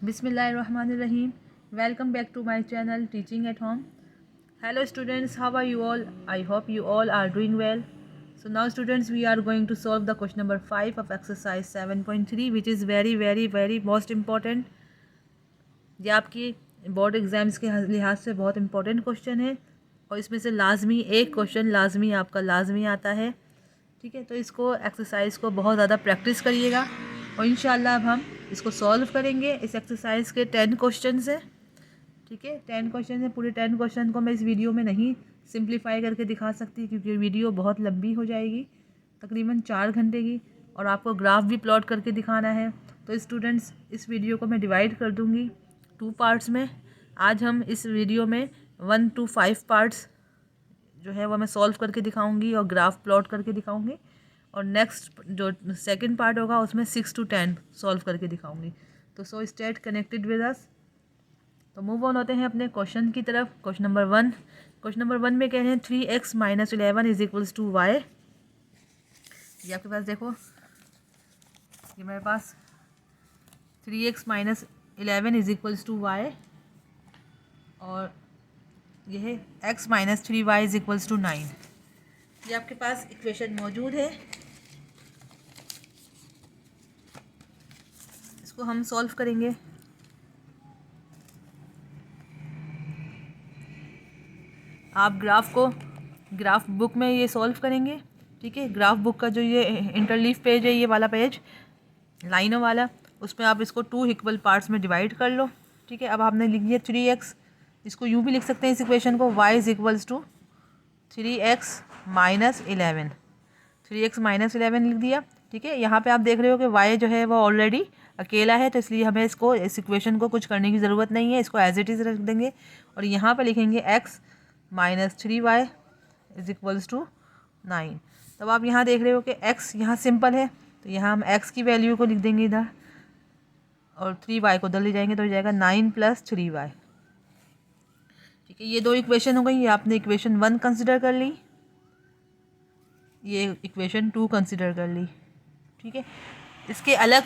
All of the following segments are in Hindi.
Bismillahirrahmanirrahim. Welcome back to my channel Teaching at Home. Hello students, how are you all? I hope you all are doing well. So now students, we are going to solve the question number 5 of exercise 7.3, which is very most important. ये आपकी बोर्ड एग्ज़ाम्स के लिहाज से बहुत इंपॉर्टेंट क्वेश्चन है और इसमें से लाजमी एक क्वेश्चन आपका लाजमी आता है। ठीक है, तो इसको एक्सरसाइज को बहुत ज़्यादा प्रैक्टिस करिएगा और इंशाल्लाह अब हम इसको सॉल्व करेंगे। इस एक्सरसाइज के 10 क्वेश्चन है। ठीक है, 10 क्वेश्चन है। पूरे 10 क्वेश्चन को मैं इस वीडियो में नहीं सिंप्लीफाई करके दिखा सकती क्योंकि वीडियो बहुत लंबी हो जाएगी, तकरीबन 4 घंटे की, और आपको ग्राफ भी प्लॉट करके दिखाना है। तो स्टूडेंट्स, इस वीडियो को मैं डिवाइड कर दूँगी 2 पार्ट्स में। आज हम इस वीडियो में 1 to 5 पार्ट्स जो है वो मैं सॉल्व करके दिखाऊंगी और ग्राफ प्लॉट करके दिखाऊंगी, और नेक्स्ट जो सेकंड पार्ट होगा उसमें 6 to 10 सॉल्व करके दिखाऊंगी। तो सो स्टेट कनेक्टेड विद अस। तो मूव ऑन होते हैं अपने क्वेश्चन की तरफ। क्वेश्चन नंबर 1 में कह रहे हैं 3x - 11 is equals to y। ये आपके पास देखो, ये मेरे पास 3x - 11 is equals to y और यह है x - 3y is equals to 9। ये आपके पास इक्वेशन मौजूद है, इसको हम सॉल्व करेंगे। आप ग्राफ बुक में ये सॉल्व करेंगे। ठीक है, ग्राफ बुक का जो ये इंटरलीफ पेज है, ये वाला पेज लाइनों वाला, उसमें आप इसको 2 इक्वल पार्ट्स में डिवाइड कर लो। ठीक है, अब आपने लिख दिया 3x, इसको यूँ भी लिख सकते हैं इस इक्वेशन को, y is equals to 3x - 11। 3x - 11 लिख दिया। ठीक है, यहाँ पे आप देख रहे हो कि y जो है वो ऑलरेडी अकेला है, तो इसलिए हमें इस इक्वेशन को कुछ करने की ज़रूरत नहीं है, इसको एज इट इज़ रख देंगे और यहाँ पे लिखेंगे x - 3y is equals to 9। तब आप यहाँ देख रहे हो कि x यहाँ सिंपल है, तो यहाँ हम x की वैल्यू को लिख देंगे इधर और 3y को उधर ले जाएंगे, तो हो जाएगा 9 + 3y। ठीक है, ये 2 इक्वेशन हो गई। ये आपने इक्वेशन 1 कंसिडर कर ली, ये इक्वेशन 2 कंसिडर कर ली। ठीक है, इसके अलग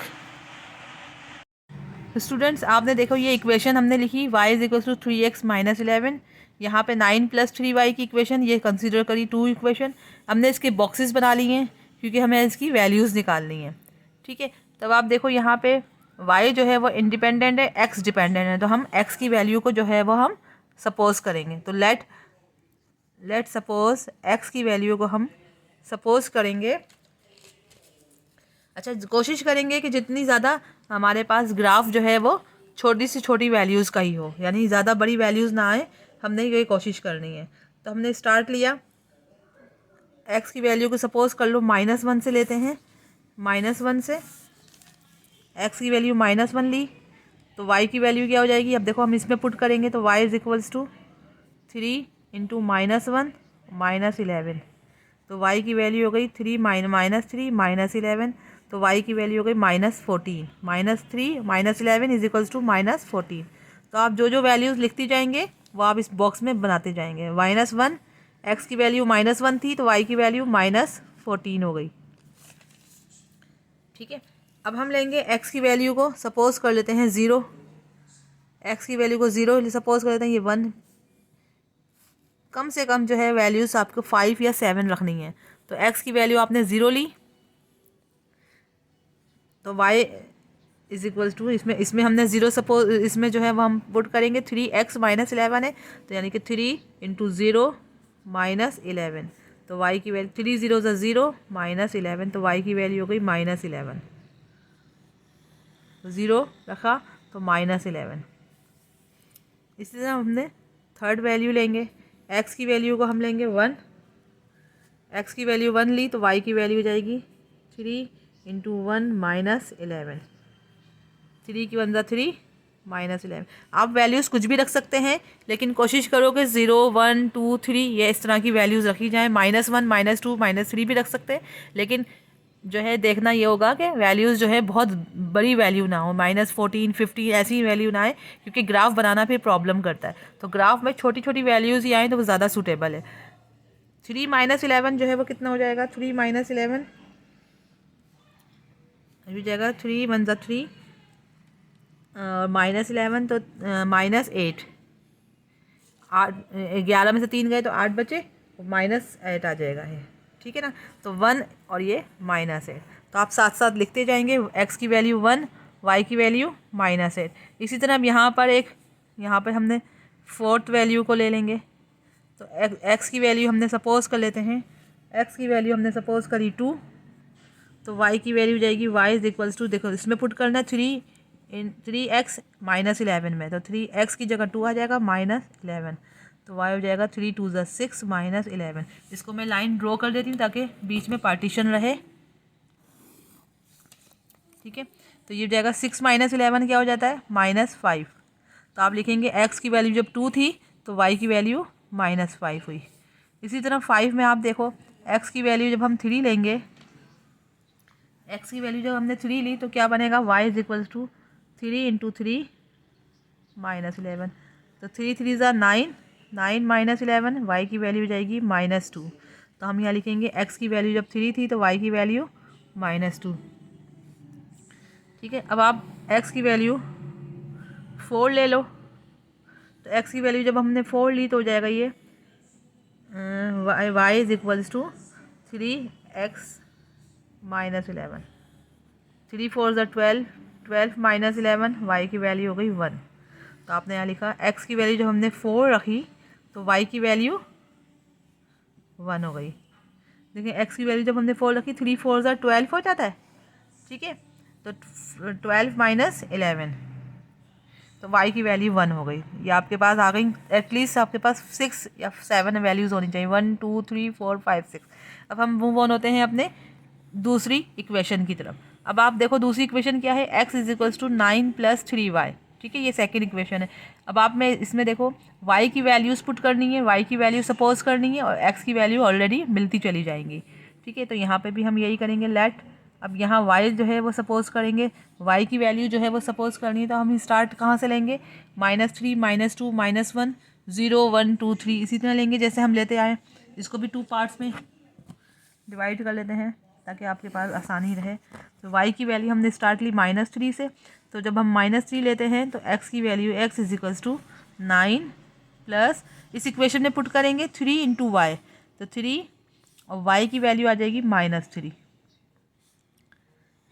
स्टूडेंट्स आपने देखो, ये इक्वेशन हमने लिखी y is equal to 3x - 11, यहाँ पे 9 + 3y की इक्वेशन ये कंसिडर करी 2 इक्वेशन। हमने इसके बॉक्सेस बना लिए हैं क्योंकि हमें इसकी वैल्यूज़ निकालनी है। ठीक है, तब आप देखो यहाँ पे y जो है वो इंडिपेंडेंट है, x डिपेंडेंट है, तो हम x की वैल्यू को जो है वो हम सपोज करेंगे। तो लेट सपोज x की वैल्यू को हम सपोज करेंगे। अच्छा, कोशिश करेंगे कि जितनी ज़्यादा हमारे पास ग्राफ जो है वो छोटी से छोटी वैल्यूज़ का ही हो, यानी ज़्यादा बड़ी वैल्यूज़ ना आए, हमने ये कोशिश करनी है। तो हमने स्टार्ट लिया, x की वैल्यू को सपोज कर लो -1 से लेते हैं। -1 से x की वैल्यू -1 ली, तो y की वैल्यू क्या हो जाएगी? अब देखो हम इसमें पुट करेंगे तो y इज इक्वल्स टू 3 × -1 - 11, तो y की वैल्यू हो गई 3 - 11, तो y की वैल्यू हो गई -14। -3 - 11 इज इक्वल्स टू -14। तो आप जो जो वैल्यूज़ लिखती जाएंगे वो आप इस बॉक्स में बनाते जाएंगे। -1, x की वैल्यू -1 थी, तो y की वैल्यू -14 हो गई। ठीक है, अब हम लेंगे x की वैल्यू को सपोज कर लेते हैं 0। x की वैल्यू को 0 सपोज कर लेते हैं, ये 1। कम से कम जो है वैल्यूज़ आपको 5 या 7 रखनी है। तो x की वैल्यू आपने 0 ली, तो y इज इक्वल्स टू इसमें हमने 0 सपोज, इसमें जो है वो हम पुट करेंगे 3x - 11 है, तो यानी कि 3 × 0 - 11, तो y की वैल्यू 3 0 0 -11, तो y की वैल्यू हो गई -11। 0 रखा तो -11। इसी तरह हमने थर्ड वैल्यू लेंगे, x की वैल्यू को हम लेंगे 1। x की वैल्यू 1 ली, तो y की वैल्यू हो जाएगी 3 × 1 - 11। 3 की 1 3 -11। आप वैल्यूज़ कुछ भी रख सकते हैं, लेकिन कोशिश करो कि 0 1 2 3 ये इस तरह की वैल्यूज़ रखी जाएँ। -1 -2 -3 भी रख सकते हैं, लेकिन जो है देखना ये होगा कि वैल्यूज़ जो है बहुत बड़ी वैल्यू ना हो, -14 15 ऐसी वैल्यू ना आए, क्योंकि ग्राफ बनाना फिर प्रॉब्लम करता है। तो ग्राफ में छोटी छोटी वैल्यूज़ ही आएँ तो वो ज़्यादा सूटेबल है। 3 - 11 जो है वो कितना हो जाएगा? 3 - 11 हो जाएगा 3 1 3 -11 तो -8, 8, 11 में से 3 गए तो 8 बचे, -8 आ जाएगा ये, ठीक है ना। तो 1 और ये -8, तो आप साथ साथ लिखते जाएंगे, x की वैल्यू 1, y की वैल्यू -8। इसी तरह अब यहाँ पर हमने 4th वैल्यू को ले लेंगे। तो x की वैल्यू हमने सपोज़ कर लेते हैं, x की वैल्यू हमने सपोज़ करी 2, तो y की वैल्यू जाएगी y इज इक्वल्स टू, देखो इसमें पुट करना है 3x -11 में, तो 3x की जगह 2 आ जाएगा -11, तो y हो जाएगा 3 2 ज़ा 6 -11। इसको मैं लाइन ड्रॉ कर देती हूँ ताकि बीच में पार्टीशन रहे, ठीक है। तो ये हो जाएगा 6 -11 क्या हो जाता है -5। तो आप लिखेंगे x की वैल्यू जब 2 थी तो y की वैल्यू -5 हुई। इसी तरह 5 में आप देखो x की वैल्यू जब हम 3 लेंगे, x की वैल्यू जब हमने 3 ली तो क्या बनेगा, y is equals to 3 into 3 -11, तो 3 3 ज़ा 9, 9 -11, y की वैल्यू जाएगी -2। तो हम यहाँ लिखेंगे x की वैल्यू जब 3 थी तो y की वैल्यू -2, ठीक है। अब आप x की वैल्यू 4 ले लो, तो x की वैल्यू जब हमने 4 ली तो हो जाएगा ये y is equals to 3x -11, 3 4 ज़ा 12, 12 -11, y की वैल्यू हो गई 1। तो आपने यहाँ लिखा x की वैल्यू जब हमने 4 रखी तो y की वैल्यू 1 हो गई। देखिए x की वैल्यू जब हमने 4 रखी, 3 4 ज़ा 12 हो जाता है, ठीक है। तो 12 -11, तो y की वैल्यू 1 हो गई। ये आपके पास आ गई, एटलीस्ट आपके पास 6 या 7 वैल्यूज़ होनी चाहिए, 1 2 3 4 5 6। अब हम मूव ऑन होते हैं अपने दूसरी इक्वेशन की तरफ। अब आप देखो दूसरी इक्वेशन क्या है, x is equals to 9 + 3y, ठीक है, ये सेकंड इक्वेशन है। अब आप में इसमें देखो y की वैल्यूज़ पुट करनी है, y की वैल्यू सपोज करनी है और x की वैल्यू ऑलरेडी मिलती चली जाएंगी, ठीक है। तो यहाँ पे भी हम यही करेंगे, लेट, अब यहाँ y जो है वो सपोज करेंगे, y की वैल्यू जो है वो सपोज करनी है, तो हम स्टार्ट कहाँ से लेंगे, -3 -2 -1 0 1 2 3 इसी तरह लेंगे जैसे हम लेते आए। इसको भी 2 पार्ट्स में डिवाइड कर लेते हैं ताकि आपके पास आसानी रहे। तो y की वैल्यू हमने स्टार्ट ली -3 से, तो जब हम -3 लेते हैं तो x की value x is equals to 9 plus, इस इक्वेशन में पुट करेंगे 3 इंटू वाई, तो 3 और y की वैल्यू आ जाएगी -3,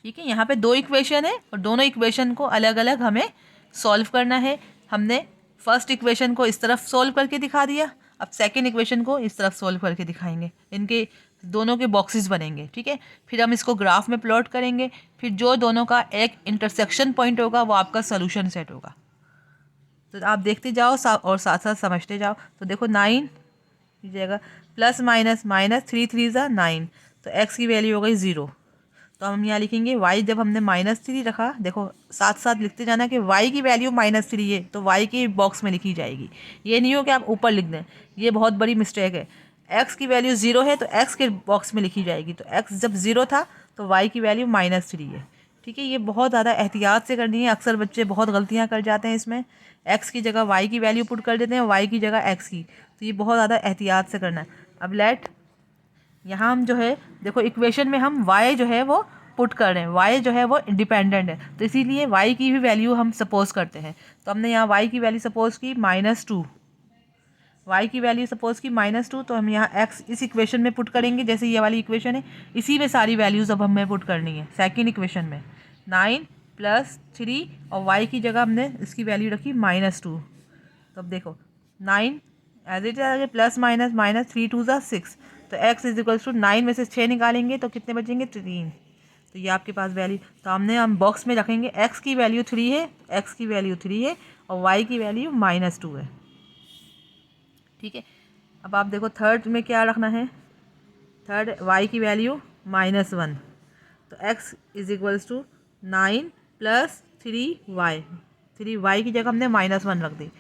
ठीक है। यहाँ पे 2 इक्वेशन है और दोनों इक्वेशन को अलग अलग हमें सॉल्व करना है। हमने फर्स्ट इक्वेशन को इस तरफ सॉल्व करके दिखा दिया, अब सेकंड इक्वेशन को इस तरफ सॉल्व करके दिखाएंगे, इनके दोनों के बॉक्सेस बनेंगे, ठीक है। फिर हम इसको ग्राफ में प्लॉट करेंगे, फिर जो दोनों का एक इंटरसेक्शन पॉइंट होगा वो आपका सोल्यूशन सेट होगा। तो आप देखते जाओ और साथ साथ समझते जाओ। तो देखो 9 कीजिएगा प्लस माइनस -3 3 ज़ा 9, तो x की वैल्यू हो गई 0। तो हम यहाँ लिखेंगे y, जब हमने -3 रखा, देखो साथ साथ लिखते जाना कि y की वैल्यू -3 है तो y के बॉक्स में लिखी जाएगी, ये नहीं हो कि आप ऊपर लिख दें, ये बहुत बड़ी मिस्टेक है। x की वैल्यू 0 है तो x के बॉक्स में लिखी जाएगी, तो x जब 0 था तो y की वैल्यू -3 है, ठीक है। ये बहुत ज़्यादा एहतियात से करनी है, अक्सर बच्चे बहुत गलतियाँ कर जाते हैं इसमें, x की जगह y की वैल्यू पुट कर देते हैं, y की जगह x की, तो ये बहुत ज़्यादा एहतियात से करना है। अब लेट, यहाँ हम जो है देखो इक्वेशन में हम y जो है वो पुट कर रहे हैं, y जो है वो इंडिपेंडेंट है, तो इसीलिए y की भी वैल्यू हम सपोज करते हैं। तो हमने यहाँ y की वैल्यू सपोज की -2, y की वैल्यू सपोज की -2, तो हम यहाँ x इस इक्वेशन में पुट करेंगे, जैसे ये वाली इक्वेशन है इसी में सारी वैल्यूज़ अब हमें पुट करनी है। सेकेंड इक्वेशन में 9 + 3 और y की जगह हमने इसकी वैल्यू रखी -2। तो अब देखो 9 as it is plus minus -3 2 ज़ा 6, तो x इज इक्वल्स टू 9 में से 6 निकालेंगे तो कितने बचेंगे 3, तो ये आपके पास वैल्यू, तो हम बॉक्स में रखेंगे x की वैल्यू 3 है, x की वैल्यू 3 है और y की वैल्यू -2 है, ठीक है। अब आप देखो थर्ड में क्या रखना है, थर्ड y की वैल्यू -1, तो x is equals to 9 + 3y, 3y की जगह हमने -1 रख दी,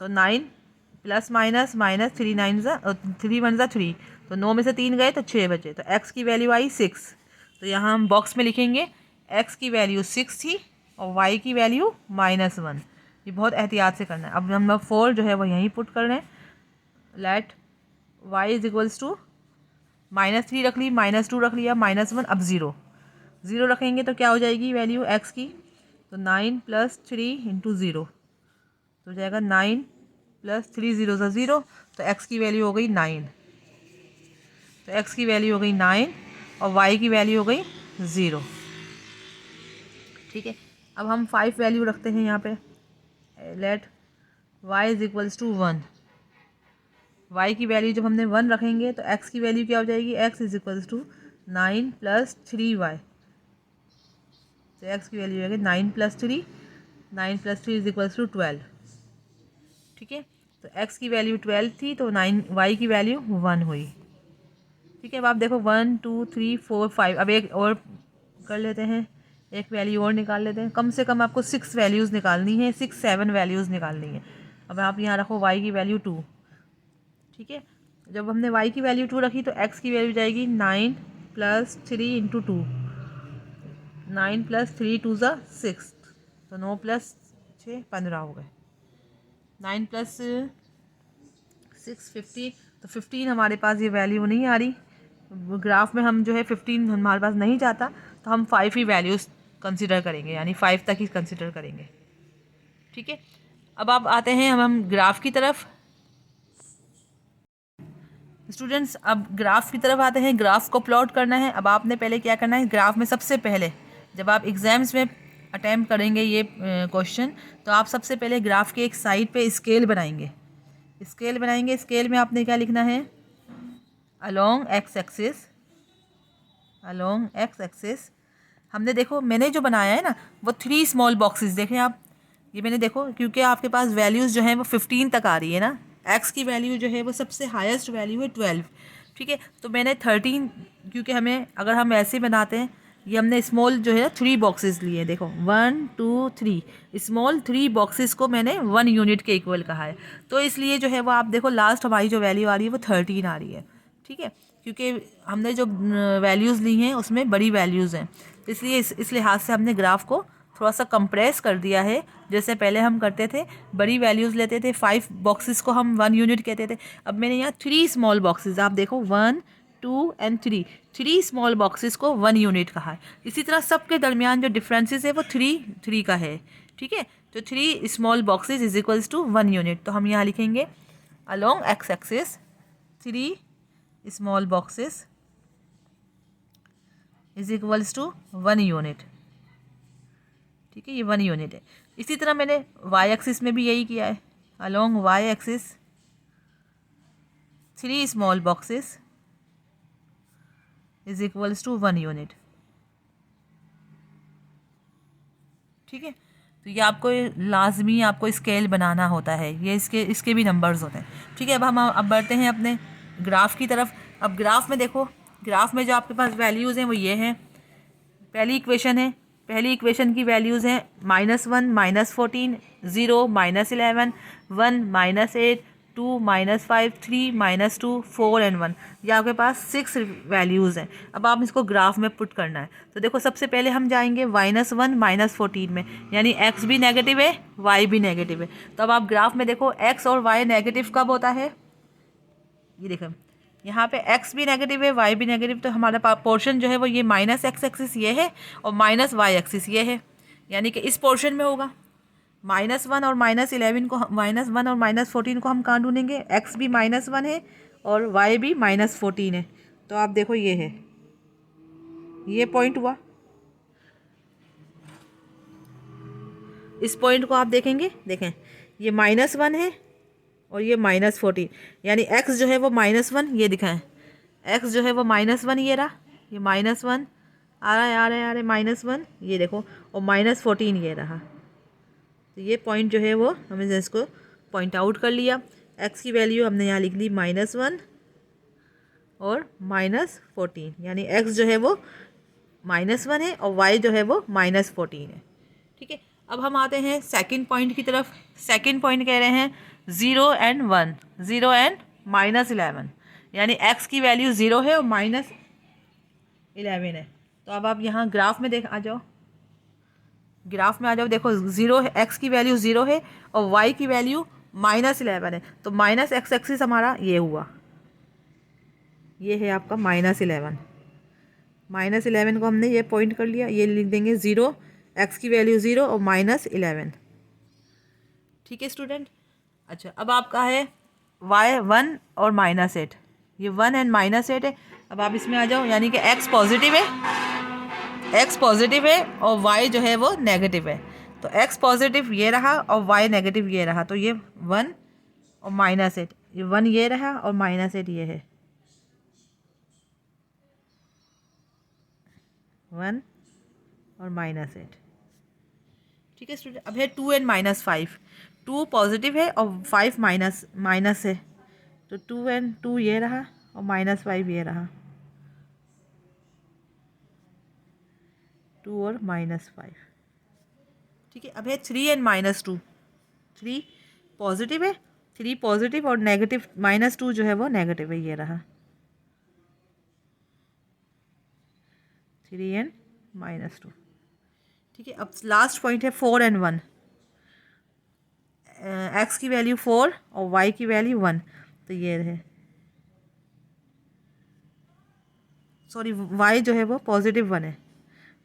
तो 9 प्लस माइनस -3 9 ज़ा 3 1 ज़ा 3, तो 9 में से 3 गए तो 6 बचे, तो x की वैल्यू आई 6। तो यहाँ हम बॉक्स में लिखेंगे x की वैल्यू 6 थी और y की वैल्यू -1, ये बहुत एहतियात से करना है। अब नंबर 4 जो है वो यहीं पुट कर रहे हैं, let y is equals to -3 रख ली, -2 रख लिया, -1, अब 0 रखेंगे तो क्या हो जाएगी वैल्यू x की, तो 9 + 3 × 0 तो हो जाएगा 9 + 3 0 सा 0, तो x की वैल्यू हो गई 9। तो x की वैल्यू हो गई 9 और y की वैल्यू हो गई 0। ठीक है, अब हम 5 वैल्यू रखते हैं यहाँ पे। Let y = 1। y की वैल्यू जब हमने 1 रखेंगे तो x की वैल्यू क्या हो जाएगी, x = 9 + 3y। तो x की वैल्यू है 9 + 3, 9 + 3 = 12। ठीक है, तो x की वैल्यू 12 थी तो 9 y की वैल्यू 1 हुई। ठीक है, अब आप देखो 1 2 3 4 5, अब एक और कर लेते हैं, एक वैल्यू और निकाल लेते हैं। कम से कम आपको 6 वैल्यूज़ निकालनी है, 6 7 वैल्यूज़ निकालनी है। अब आप यहाँ रखो y की वैल्यू 2। ठीक है, जब हमने y की वैल्यू 2 रखी तो x की वैल्यू जाएगी 9 + 3 × 2। 9 + 3 2 ज़ा 6, तो 9 + 6 15 हो गए। 9 + 6 15, तो 15 हमारे पास ये वैल्यू नहीं आ रही ग्राफ में। हम जो है 15 हमारे पास नहीं जाता, तो हम 5 ही वैल्यूज़ कंसिडर करेंगे, यानी 5 तक ही कंसिडर करेंगे। ठीक है, अब आप आते हैं हम ग्राफ की तरफ। स्टूडेंट्स, अब ग्राफ की तरफ आते हैं। ग्राफ को प्लॉट करना है। अब आपने पहले क्या करना है, ग्राफ में सबसे पहले जब आप एग्ज़ाम्स में अटैम्प्ट करेंगे ये क्वेश्चन, तो आप सबसे पहले ग्राफ के एक साइड पे स्केल बनाएंगे। स्केल बनाएंगे, स्केल में आपने क्या लिखना है, along x axis, along x axis. हमने देखो मैंने जो बनाया है ना वो 3 स्मॉल बॉक्सेस देखें आप। ये मैंने देखो, क्योंकि आपके पास वैल्यूज़ जो हैं वो 15 तक आ रही है ना, एक्स की वैल्यू जो है वो सबसे हाईएस्ट वैल्यू है 12। ठीक है, तो मैंने 13, क्योंकि हमें अगर हम ऐसे बनाते हैं, ये हमने स्मॉल जो है 3 बॉक्सेस लिए हैं। देखो 1 2 3, स्मॉल 3 बॉक्सेस को मैंने 1 यूनिट के इक्वल कहा है। तो इसलिए जो है वो आप देखो लास्ट हमारी जो वैल्यू आ रही है वो 13 आ रही है। ठीक है, क्योंकि हमने जो वैल्यूज़ ली हैं उसमें बड़ी वैल्यूज़ हैं, इसलिए इस लिहाज से हमने ग्राफ को थोड़ा सा कंप्रेस कर दिया है। जैसे पहले हम करते थे, बड़ी वैल्यूज़ लेते थे, 5 बॉक्सेस को हम 1 यूनिट कहते थे। अब मैंने यहाँ 3 स्मॉल बॉक्सेस, आप देखो 1 2 एंड 3 स्मॉल बॉक्सेस को 1 यूनिट कहा है। इसी तरह सबके दरमियान जो डिफरेंसेस है वो 3 का है। ठीक है, तो 3 स्मॉल बॉक्सेस = 1 यूनिट। तो हम यहाँ लिखेंगे along x axis 3 small boxes = 1 unit. ठीक है, ये 1 यूनिट है। इसी तरह मैंने वाई एक्सिस में भी यही किया है, along y axis 3 small boxes = 1 unit. ठीक है, तो ये आपको लाजमी आपको स्केल बनाना होता है, ये इसके भी नंबर्स होते हैं। ठीक है, अब बढ़ते हैं अपने ग्राफ की तरफ। अब ग्राफ में देखो, ग्राफ में जो आपके पास वैल्यूज़ हैं वो ये हैं। पहली इक्वेशन है, पहली इक्वेशन की वैल्यूज़ हैं -1 -14 0 -11 1 -8 2 -5 3 -2 4 एंड 1। ये आपके पास 6 वैल्यूज़ हैं। अब आप इसको ग्राफ में पुट करना है, तो देखो सबसे पहले हम जाएंगे -1 -14 में, यानी x भी नेगेटिव है y भी नेगेटिव है। तो अब आप ग्राफ में देखो x और y नेगेटिव कब होता है, ये देखो यहाँ पे x भी नेगेटिव है y भी नेगेटिव, तो हमारा पोर्शन जो है वो ये -x एक्सिस ये है और -y एक्सिस ये है, यानी कि इस पोर्शन में होगा। -1 और -11 को, -1 और -14 को हम कहाँ ढूंढेंगे, x भी -1 है और y भी -14 है। तो आप देखो ये है, ये पॉइंट हुआ। इस पॉइंट को आप देखेंगे, देखें ये -1 है और ये -14, यानी x जो है वो -1, ये दिखाएं x जो है वो -1, ये रहा, ये -1 आ रहा है आ रहा है आ रहा है -1, ये देखो, और -14 ये रहा। तो ये पॉइंट जो है वो हमने इसको पॉइंट आउट कर लिया। x की वैल्यू हमने यहाँ लिख ली -1 और -14, यानी x जो है वो -1 है और y जो है वो -14 है। ठीक है, अब हम आते हैं सेकंड पॉइंट की तरफ। सेकंड पॉइंट कह रहे हैं 0 एंड 1, 0 एंड -11, यानी x की वैल्यू 0 है और -11 है। तो अब आप यहाँ ग्राफ में आ जाओ, ग्राफ में आ जाओ, देखो 0 है, x की वैल्यू 0 है और y की वैल्यू -11 है। तो -x एक्सिस हमारा ये हुआ, ये है आपका -11। -11 को हमने ये पॉइंट कर लिया, ये लिख देंगे 0 एक्स की वैल्यू 0 और -11। ठीक है स्टूडेंट। अच्छा, अब आपका है y 1 और -8, ये 1 एंड -8 है। अब आप इसमें आ जाओ, यानी कि x पॉजिटिव है, x पॉजिटिव है और y जो है वो नेगेटिव है। तो x पॉजिटिव ये रहा और y नेगेटिव ये रहा, तो ये 1 और -8, ये 1 ये रहा और -8 ये है, 1 और -8। ठीक है स्टूडेंट। अब है 2 एंड -5, 2 पॉजिटिव है और 5 माइनस है, तो 2 एंड 2 ये रहा और -5 ये रहा, 2 और -5। ठीक है। अब है 3 एंड -2, 3 पॉजिटिव है, 3 पॉजिटिव और नेगेटिव -2 जो है वो नेगेटिव है, ये रहा 3 एंड -2। ठीक है। अब लास्ट पॉइंट है 4 एंड 1, एक्स की वैल्यू 4 और वाई की वैल्यू 1, तो ये है, सॉरी वाई जो है वो +1 है,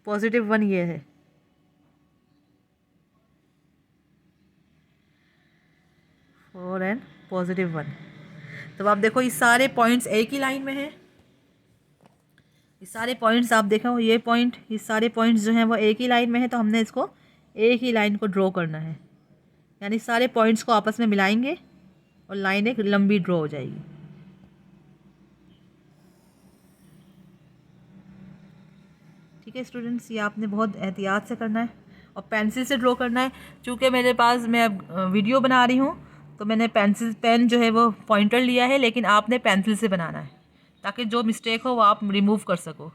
+1 ये है, और एंड +1। तो आप देखो ये सारे पॉइंट्स एक ही लाइन में हैं, ये सारे पॉइंट्स आप देखो, ये पॉइंट, ये सारे पॉइंट्स जो हैं वो एक ही लाइन में है, तो हमने इसको एक ही लाइन को ड्रॉ करना है, यानी सारे पॉइंट्स को आपस में मिलाएंगे और लाइन एक लंबी ड्रॉ हो जाएगी। ठीक है स्टूडेंट्स, ये आपने बहुत एहतियात से करना है और पेंसिल से ड्रॉ करना है। चूँकि मेरे पास मैं अब वीडियो बना रही हूँ, तो मैंने पेन जो है वो पॉइंटर लिया है, लेकिन आपने पेंसिल से बनाना है ताकि जो मिस्टेक हो वो आप रिमूव कर सको।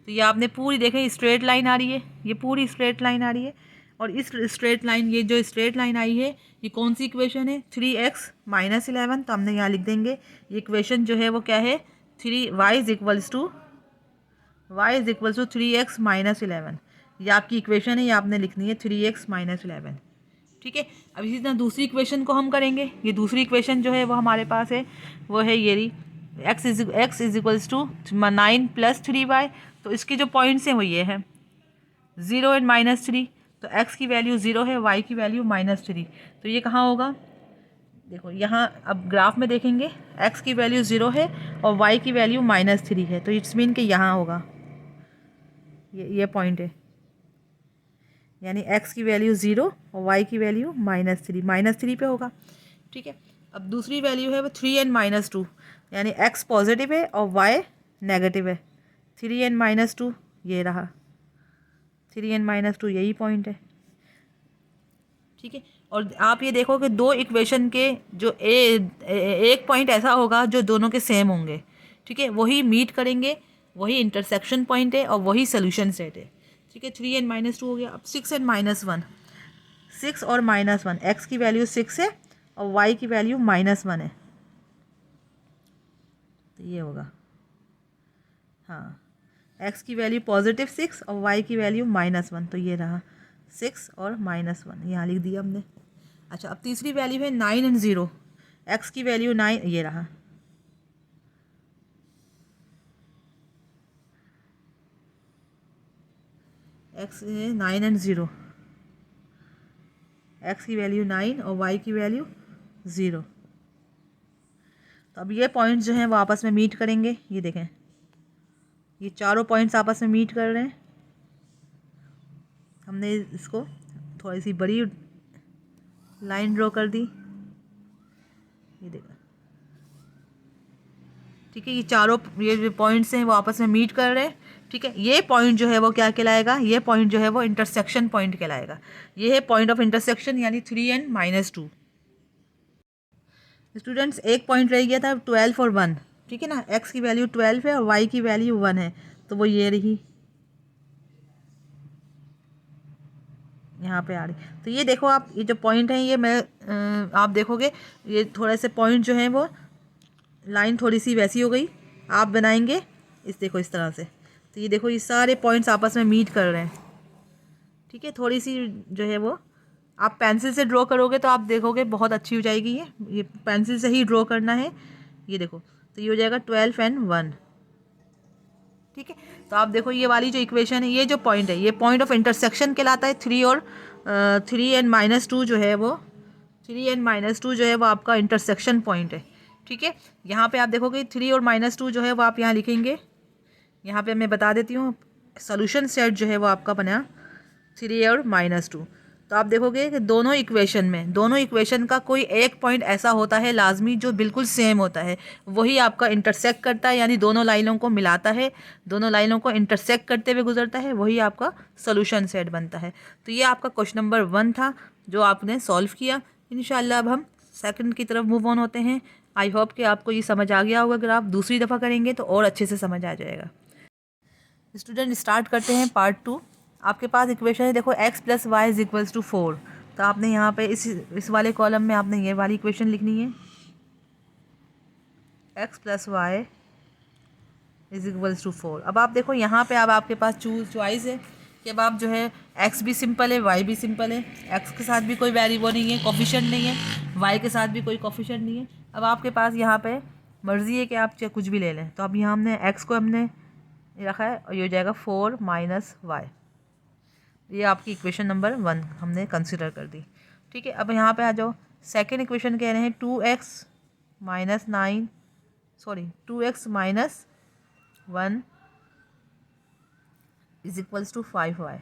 तो ये आपने पूरी देखें, स्ट्रेट लाइन आ रही है, ये पूरी स्ट्रेट लाइन आ रही है, और इस स्ट्रेट लाइन, ये जो स्ट्रेट लाइन आई है, ये कौन सी इक्वेशन है, 3x - 11। तो हमने यहाँ लिख देंगे, ये इक्वेशन जो है वो क्या है, y is equals to 3x - 11। ये आपकी इक्वेशन है, ये आपने लिखनी है 3x - 11। ठीक है। अब इसी तरह दूसरी इक्वेशन को हम करेंगे। ये दूसरी इक्वेशन जो है वो हमारे पास है, वो है ये रही, x is equals to 9 + 3y। तो इसके जो पॉइंट्स हैं वो ये हैं 0 एंड -3। तो x की वैल्यू 0 है, y की वैल्यू -3। तो ये कहाँ होगा, देखो यहाँ अब ग्राफ में देखेंगे, x की वैल्यू 0 है और y की वैल्यू -3 है, तो इट्स मीन कि यहाँ होगा, ये पॉइंट है, यानी x की वैल्यू 0 और y की वैल्यू -3 पे होगा। ठीक है। अब दूसरी वैल्यू है वो 3 एंड -2, यानी x पॉजिटिव है और y नेगेटिव है, 3 एंड -2 ये रहा, 3 एंड -2 यही पॉइंट है। ठीक है। और आप ये देखो कि दो इक्वेशन के जो एक पॉइंट ऐसा होगा जो दोनों के सेम होंगे। ठीक है, वही मीट करेंगे, वही इंटरसेक्शन पॉइंट है और वही सोल्यूशन सेट है। ठीक है, 3 एंड -2 हो गया। अब 6 एंड -1, 6 और -1, एक्स की वैल्यू 6 है और वाई की वैल्यू -1 है, तो ये होगा, हाँ, एक्स की वैल्यू +6 और वाई की वैल्यू -1, तो ये रहा 6 और -1, यहाँ लिख दिया हमने। अच्छा, अब तीसरी वैल्यू है 9 एंड 0, एक्स की वैल्यू 9, ये रहा, एक्स 9 एंड 0, एक्स की वैल्यू 9 और वाई की वैल्यू 0। तो अब ये पॉइंट्स जो हैं वो आपस में मीट करेंगे, ये देखें, ये चारों पॉइंट्स आपस में मीट कर रहे हैं। हमने इसको थोड़ी सी बड़ी लाइन ड्रॉ कर दी, ये देखो। ठीक है, ये चारों ये जो पॉइंट्स हैं वो आपस में मीट कर रहे हैं। ठीक है, ये पॉइंट जो है वो क्या कहलाएगा, ये पॉइंट जो है वो इंटरसेक्शन पॉइंट कहलाएगा। ये है पॉइंट ऑफ इंटरसेक्शन, यानी 3 एंड -2। स्टूडेंट्स, एक पॉइंट रह गया था 12 और 1। ठीक है ना, एक्स की वैल्यू 12 है और वाई की वैल्यू 1 है, तो वो ये रही, यहाँ पे आ रही। तो ये देखो आप, ये जो पॉइंट है, ये आप देखोगे, ये थोड़े से पॉइंट जो हैं वो लाइन थोड़ी सी वैसी हो गई, आप बनाएंगे देखो इस तरह से। तो ये देखो, ये सारे पॉइंट्स आपस में मीट कर रहे हैं। ठीक है, थोड़ी सी जो है वो आप पेंसिल से ड्रॉ करोगे तो आप देखोगे बहुत अच्छी हो जाएगी। ये पेंसिल से ही ड्रॉ करना है। ये देखो, तो ये हो जाएगा 12 एंड 1। ठीक है, तो आप देखो ये वाली जो इक्वेशन है, ये जो पॉइंट है, ये पॉइंट ऑफ इंटरसेक्शन कहलाता है। 3 और 3 और -2 जो है वो 3 और -2 जो है वो आपका इंटरसेक्शन पॉइंट है। ठीक है, यहाँ पे आप देखोगे 3 और -2 जो है वो आप यहाँ लिखेंगे। यहाँ पे मैं बता देती हूँ, सोल्यूशन सेट जो है वो आपका बना 3 और -2। तो आप देखोगे कि दोनों इक्वेशन का कोई एक पॉइंट ऐसा होता है लाजमी जो बिल्कुल सेम होता है, वही आपका इंटरसेक्ट करता है, यानी दोनों लाइनों को मिलाता है, दोनों लाइनों को इंटरसेक्ट करते हुए गुजरता है, वही आपका सोल्यूशन सेट बनता है। तो ये आपका क्वेश्चन नंबर 1 था जो आपने सॉल्व किया। इंशाल्लाह अब हम सेकंड की तरफ मूव ऑन होते हैं। आई होप कि आपको ये समझ आ गया होगा। अगर आप दूसरी दफ़ा करेंगे तो और अच्छे से समझ आ जाएगा। स्टूडेंट स्टार्ट करते हैं पार्ट 2। आपके पास इक्वेशन है, देखो x + y = 4। तो आपने यहाँ पे इस वाले कॉलम में आपने ये वाली इक्वेशन लिखनी है, x + y = 4। अब आप देखो यहाँ पे अब आपके पास चॉइस है कि अब आप जो है x भी सिंपल है, y भी सिंपल है, x के साथ भी कोई वेरिएबल नहीं है, कोफिशिएंट नहीं है, y के साथ भी कोई कोफिशिएंट नहीं है। अब आपके पास यहाँ पे मर्ज़ी है कि आप चाहे कुछ भी ले लें। तो अब यहाँ हमने x को हमने रखा है और ये हो जाएगा 4 - y। ये आपकी इक्वेशन नंबर 1 हमने कंसिडर कर दी। ठीक है, अब यहाँ पे आ जाओ। सेकेंड इक्वेशन कह रहे हैं 2x - 1 = 5y।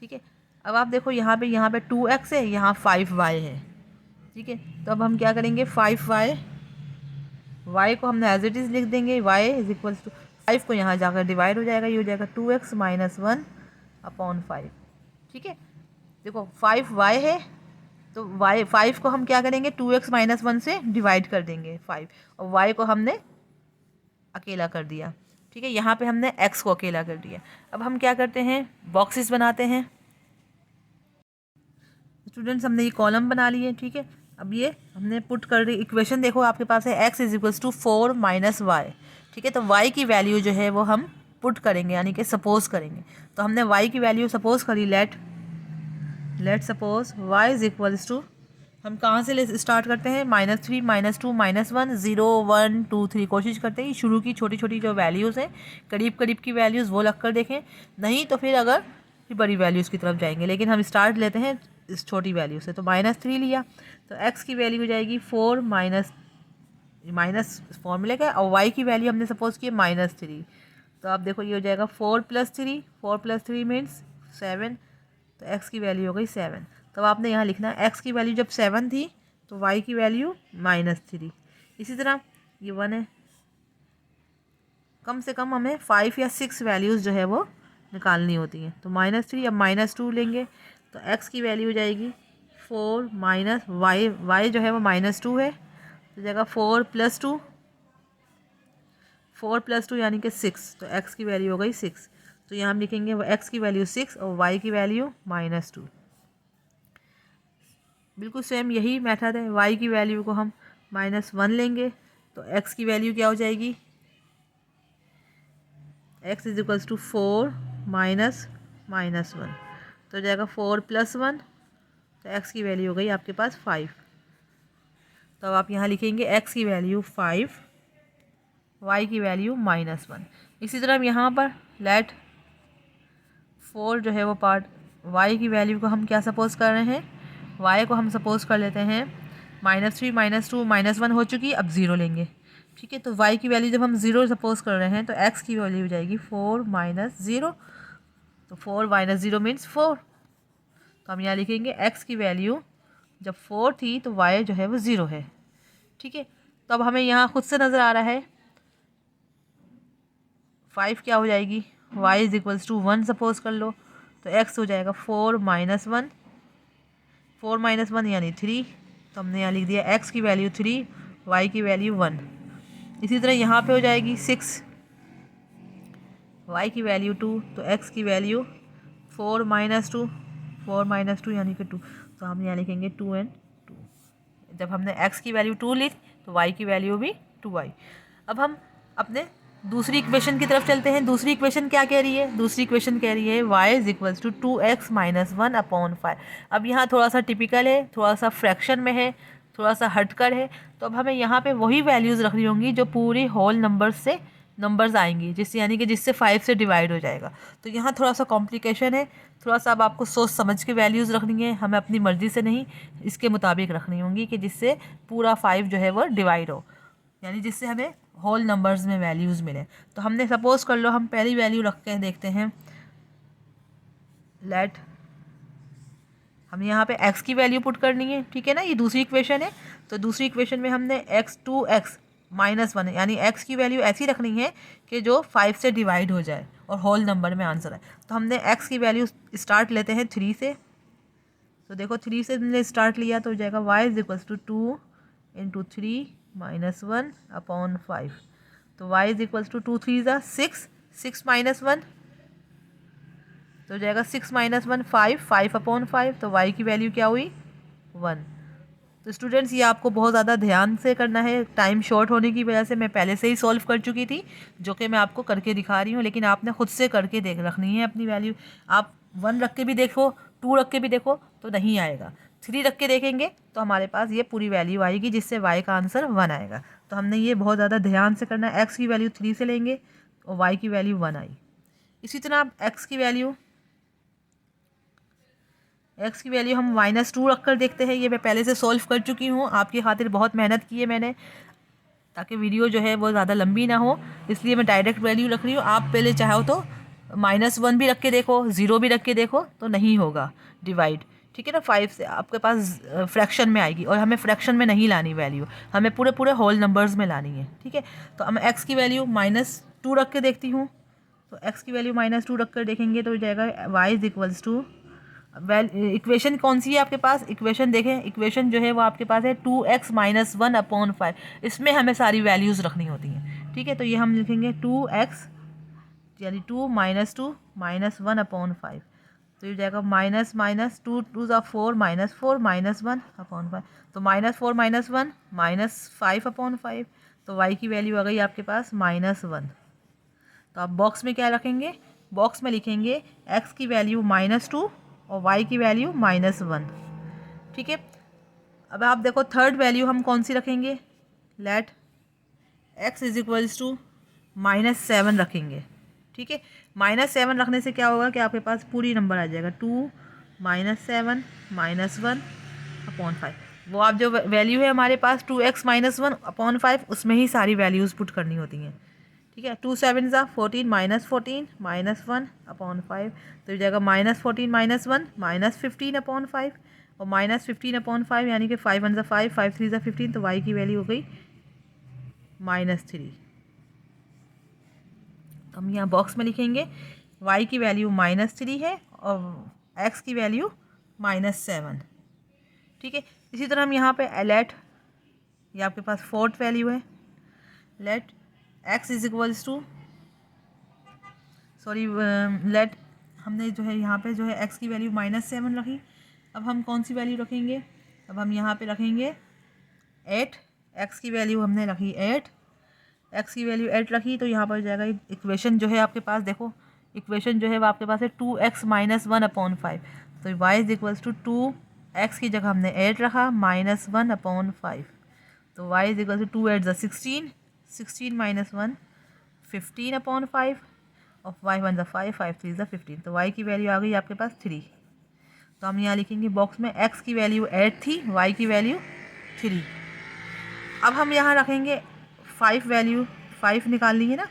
ठीक है, अब आप देखो यहाँ पे 2x है, यहाँ 5y है। ठीक है, तो अब हम क्या करेंगे, 5y y को हमने एज इट इज़ लिख देंगे, y = 5 को यहाँ जाकर डिवाइड हो जाएगा, ये हो जाएगा 2x - 1/5। ठीक है, देखो 5y है तो y 5 को हम क्या करेंगे, 2x - 1 से डिवाइड कर देंगे 5, और y को हमने अकेला कर दिया। ठीक है, यहाँ पे हमने x को अकेला कर दिया। अब हम क्या करते हैं, बॉक्सेस बनाते हैं। स्टूडेंट्स हमने ये कॉलम बना लिए। ठीक है, अब ये हमने पुट कर दी। इक्वेशन देखो आपके पास है x = 4 - y। ठीक है, तो y की वैल्यू जो है वो हम पुट करेंगे, यानी कि सपोज करेंगे। तो हमने y की वैल्यू सपोज करी, लेट सपोज y = हम कहाँ से स्टार्ट करते हैं, -3 -2 -1 0 1 2 3 कोशिश करते हैं शुरू की छोटी छोटी जो वैल्यूज़ हैं, करीब करीब की वैल्यूज़ वो लग कर देखें, नहीं तो फिर अगर फिर बड़ी वैल्यूज़ की तरफ जाएंगे, लेकिन हम स्टार्ट लेते हैं इस छोटी वैल्यू से। तो -3 लिया तो x की वैल्यू हो जाएगी 4 माइनस फॉर्मूले का, और y की वैल्यू हमने सपोज की -3। तो आप देखो ये हो जाएगा 4 + 3 मीन्स 7। तो x की वैल्यू हो गई 7। तो आपने यहाँ लिखना है x की वैल्यू जब 7 थी तो y की वैल्यू -3। इसी तरह ये 1 है, कम से कम हमें 5 या 6 वैल्यूज़ जो है वो निकालनी होती हैं। तो -3 अब -2 लेंगे तो x की वैल्यू हो जाएगी 4 माइनस y जो है वो -2 है, तो जाएगा 4 + 2 यानी कि 6। तो x की वैल्यू हो गई 6। तो यहाँ हम लिखेंगे वो x की वैल्यू 6 और y की वैल्यू -2। बिल्कुल सेम यही मेथड है। y की वैल्यू को हम -1 लेंगे तो x की वैल्यू क्या हो जाएगी, x = 4 -1। तो जाएगा 4 + 1, तो x की वैल्यू हो गई आपके पास 5। तो अब आप यहाँ लिखेंगे x की वैल्यू 5, y की वैल्यू -1। इसी तरह हम यहाँ पर लेट 4 जो है वो पार्ट y की वैल्यू को हम क्या सपोज कर रहे हैं, y को हम सपोज कर लेते हैं -3 -2 -1 हो चुकी, अब 0 लेंगे। ठीक है, तो y की वैल्यू जब हम 0 सपोज कर रहे हैं तो x की वैल्यू हो जाएगी 4 - 0। तो 4 - 0 मीन्स 4। तो हम यहाँ लिखेंगे x की वैल्यू जब 4 थी तो y जो है वो 0 है। ठीक है, तो अब हमें यहाँ खुद से नज़र आ रहा है 5 क्या हो जाएगी, y = 1 सपोज कर लो, तो x हो जाएगा 4 - 1। 4 - 1 यानी 3। तो हमने यहाँ लिख दिया x की वैल्यू 3, y की वैल्यू 1। इसी तरह यहाँ पे हो जाएगी 6, y की वैल्यू 2, तो x की वैल्यू 4 - 2, 4 - 2 यानी कि 2। तो हम यहाँ लिखेंगे 2 और 2। जब हमने x की वैल्यू 2 ली तो y की वैल्यू भी 2 आई। अब हम अपने दूसरी इक्वेशन की तरफ चलते हैं। दूसरी इक्वेशन क्या कह रही है, दूसरी इक्वेशन कह रही है y = 2x - 1/5। अब यहाँ थोड़ा सा टिपिकल है, थोड़ा सा फ्रैक्शन में है, थोड़ा सा हटकर है। तो अब हमें यहाँ पे वही वैल्यूज़ रखनी होंगी जो पूरी होल नंबर से नंबर्स आएंगे जिससे यानी कि जिससे 5 से डिवाइड हो जाएगा। तो यहाँ थोड़ा सा कॉम्प्लिकेशन है, थोड़ा सा अब आपको सोच समझ के वैल्यूज़ रखनी है, हमें अपनी मर्ज़ी से नहीं इसके मुताबिक रखनी होंगी कि जिससे पूरा 5 जो है वो डिवाइड हो, यानी जिससे हमें होल नंबर्स में वैल्यूज़ मिले। तो हमने सपोज़ कर लो हम पहली वैल्यू रख के देखते हैं, लेट हमें यहाँ पे x की वैल्यू पुट करनी है, ठीक है ना, ये दूसरी इक्वेशन है। तो दूसरी इक्वेशन में हमने x 2x -1 यानी x की वैल्यू ऐसी रखनी है कि जो 5 से डिवाइड हो जाए और होल नंबर में आंसर है। तो हमने x की वैल्यू स्टार्ट लेते हैं 3 से। तो देखो 3 से हमने स्टार्ट लिया तो हो जाएगा y = 2 × 3 - 1/5। तो y = 2 3 = 6, 6 - 1 तो हो जाएगा 6 - 1 5, 5/5। तो y की वैल्यू क्या हुई 1। तो स्टूडेंट्स ये आपको बहुत ज़्यादा ध्यान से करना है, टाइम शॉर्ट होने की वजह से मैं पहले से ही सॉल्व कर चुकी थी, जो कि मैं आपको करके दिखा रही हूँ, लेकिन आपने खुद से करके देख रखनी है अपनी वैल्यू। आप 1 रख के भी देखो, 2 रख के भी देखो तो नहीं आएगा, 3 रख के देखेंगे तो हमारे पास ये पूरी वैल्यू आएगी जिससे y का आंसर 1 आएगा। तो हमने ये बहुत ज़्यादा ध्यान से करना है। x की वैल्यू 3 से लेंगे और y की वैल्यू 1 आई। इसी तरह आप x की वैल्यू हम -2 रख कर देखते हैं। ये मैं पहले से सॉल्व कर चुकी हूँ, आपकी खातिर बहुत मेहनत की है मैंने, ताकि वीडियो जो है वो ज़्यादा लंबी ना हो, इसलिए मैं डायरेक्ट वैल्यू रख रही हूँ। आप पहले चाहो तो -1 भी रख के देखो, 0 भी रख के देखो तो नहीं होगा डिवाइड, ठीक है ना। 5 से आपके पास फ्रैक्शन में आएगी और हमें फ्रैक्शन में नहीं लानी वैल्यू, हमें पूरे पूरे होल नंबर्स में लानी है, ठीक है। तो हम x की वैल्यू -2 रख के देखती हूँ। तो x की वैल्यू -2 रख कर देखेंगे तो हो जाएगा y = इक्वेशन कौन सी है आपके पास, इक्वेशन देखें, इक्वेशन जो है वो आपके पास है 2x - 1/5। इसमें हमें सारी वैल्यूज़ रखनी होती हैं, ठीक है। तो ये हम लिखेंगे 2x यानी 2 - 2 - 1/5। तो ये हो जाएगा माइनस 2 2 ज़ा 4 -4 -1/5। तो -4 -1 -5/5। तो y की वैल्यू आ गई आपके पास -1। तो आप बॉक्स में क्या रखेंगे, बॉक्स में लिखेंगे x की वैल्यू -2 और y की वैल्यू -1, ठीक है। अब आप देखो थर्ड वैल्यू हम कौन सी रखेंगे, लेट x = -7 रखेंगे, ठीक है। -7 रखने से क्या होगा कि आपके पास पूरी नंबर आ जाएगा 2 - 7 -1/5। वो आप जो वैल्यू है हमारे पास 2x - 1/5 उसमें ही सारी वैल्यूज़ पुट करनी होती हैं, ठीक है। 2 7 ज़ा 14 -14 -1/5। तो हो जाएगा -14 -1 -15/5 और -15/5 यानी कि 5 1 ज़ा 5 5 3 ज़ा 15। तो y की वैल्यू हो गई -3। तो हम यहाँ बॉक्स में लिखेंगे y की वैल्यू -3 है और x की वैल्यू -7, ठीक है। इसी तरह हम यहाँ पे लेट, ये आपके पास फोर्थ वैल्यू है, लेट x = सॉरी लेट हमने जो है यहाँ पे जो है x की वैल्यू -7 रखी। अब हम कौन सी वैल्यू रखेंगे, अब हम यहाँ पे रखेंगे 8। x की वैल्यू हमने रखी 8, x की वैल्यू 8 रखी। तो यहाँ पर हो जाएगा इक्वेशन जो है आपके पास, देखो इक्वेशन जो है वो आपके पास है 2x - 1/5। तो y = 2, x की जगह हमने 8 रखा -1/5। तो y = 2 8 ज़ा 16, 16 - 1 15/5 और 5 1 ज़ा 5 5 3 ज़ा 15। तो y की वैल्यू आ गई आपके पास 3। तो हम यहाँ लिखेंगे बॉक्स में x की वैल्यू 8 थी, y की वैल्यू 3। अब हम यहाँ रखेंगे 5 वैल्यू, 5 निकालनी है ना,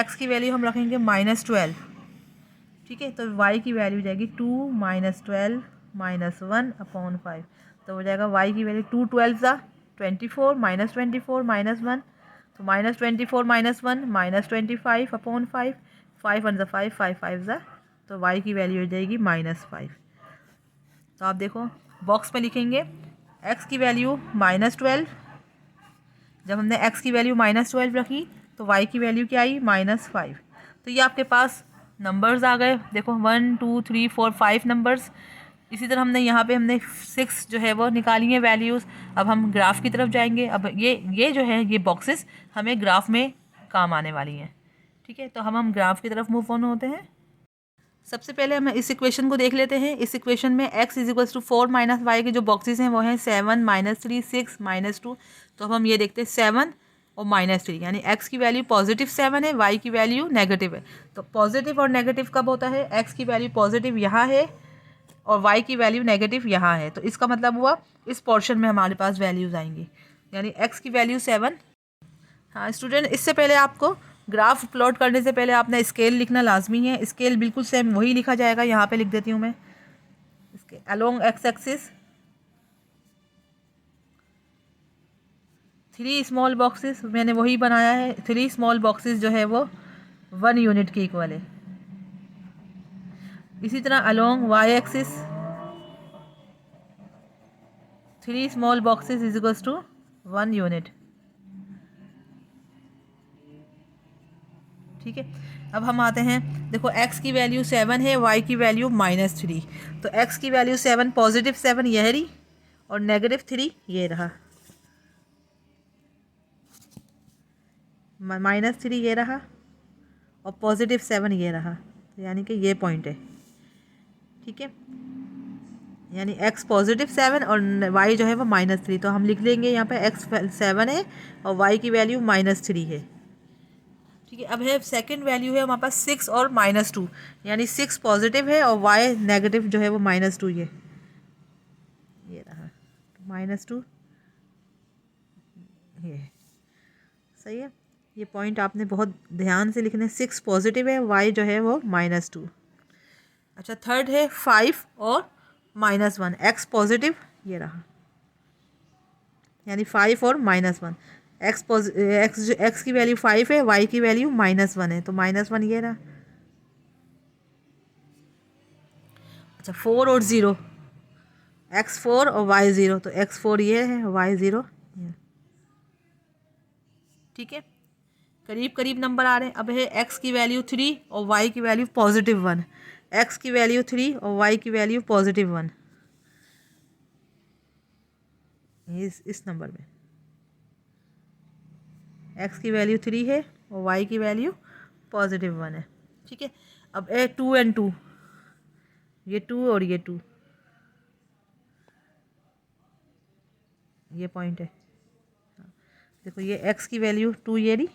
x की वैल्यू हम रखेंगे -12, ठीक है। तो y की वैल्यू जाएगी 2 - 12 -1/5। तो हो जाएगा y की वैल्यू 2 12 ज़ा 24 -24 -1। तो -24 -1 -25/5 5 1 ज़ा 5 5 5 ज़ा। तो y की वैल्यू हो जाएगी -5। तो आप देखो बॉक्स में लिखेंगे x की वैल्यू -12, जब हमने x की वैल्यू -12 रखी तो y की वैल्यू क्या आई -5। तो ये आपके पास नंबर्स आ गए, देखो 1 2 3 4 5 नंबर्स। इसी तरह हमने यहाँ पे हमने 6 जो है वो निकाली है वैल्यूज़। अब हम ग्राफ की तरफ जाएंगे। अब ये जो है ये बॉक्सेस हमें ग्राफ में काम आने वाली हैं, ठीक है। तो हम ग्राफ की तरफ मूव ऑन होते हैं। सबसे पहले हम इस इक्वेशन को देख लेते हैं। इस इक्वेशन में x = 4 - y के जो बॉक्सेस हैं वो हैं 7 -3 6 -2। तो अब हम ये देखते हैं 7 और -3, यानी एक्स की वैल्यू पॉजिटिव 7 है, वाई की वैल्यू नेगेटिव है। तो पॉजिटिव और नेगेटिव कब होता है? एक्स की वैल्यू पॉजिटिव यहाँ है और वाई की वैल्यू नेगेटिव यहाँ है। तो इसका मतलब हुआ इस पोर्शन में हमारे पास वैल्यूज़ आएंगी, यानी एक्स की वैल्यू 7। हाँ स्टूडेंट, इससे पहले आपको ग्राफ प्लॉट करने से पहले आपने स्केल लिखना लाजमी है। स्केल बिल्कुल सेम वही लिखा जाएगा, यहाँ पे लिख देती हूँ मैं। इसके along x axis 3 small boxes मैंने वही बनाया है। 3 स्मॉल बॉक्सेस जो है वो 1 यूनिट के इक्वल है। इसी तरह along y axis 3 small boxes is equals to 1 unit. ठीक है, अब हम आते हैं, देखो x की वैल्यू 7 है, y की वैल्यू -3। तो x की वैल्यू 7, पॉजिटिव 7 यह रही और -3 ये रहा, -3 ये रहा और पॉजिटिव 7 ये रहा, तो यानी कि ये पॉइंट है। ठीक है, यानी x पॉजिटिव 7 और y जो है वो -3। तो हम लिख लेंगे यहाँ पे x 7 है और y की वैल्यू -3 है। ठीक है, अब है सेकंड वैल्यू है हमारे पास 6 और -2, यानी 6 पॉजिटिव है और y नेगेटिव जो है वो -2 ये रहा, -2 ये सही है। ये पॉइंट आपने बहुत ध्यान से लिखने, 6 पॉजिटिव है, y जो है वो -2। अच्छा, थर्ड है 5 और -1, x पॉजिटिव ये रहा, यानी 5 और -1। एक्स की वैल्यू 5 है, y की वैल्यू -1 है, तो -1 ये रहा। अच्छा, 4 और 0, x 4 और y 0, तो x 4 ये है, y 0 ये। ठीक है, करीब करीब नंबर आ रहे हैं। अब है x की वैल्यू 3 और y की वैल्यू +1। x की वैल्यू 3 और y की वैल्यू +1, इस नंबर में x की वैल्यू 3 है और y की वैल्यू +1 है। ठीक है, अब है 2 और 2, ये 2 और ये 2, ये पॉइंट है। देखो ये x की वैल्यू 2 ये रही,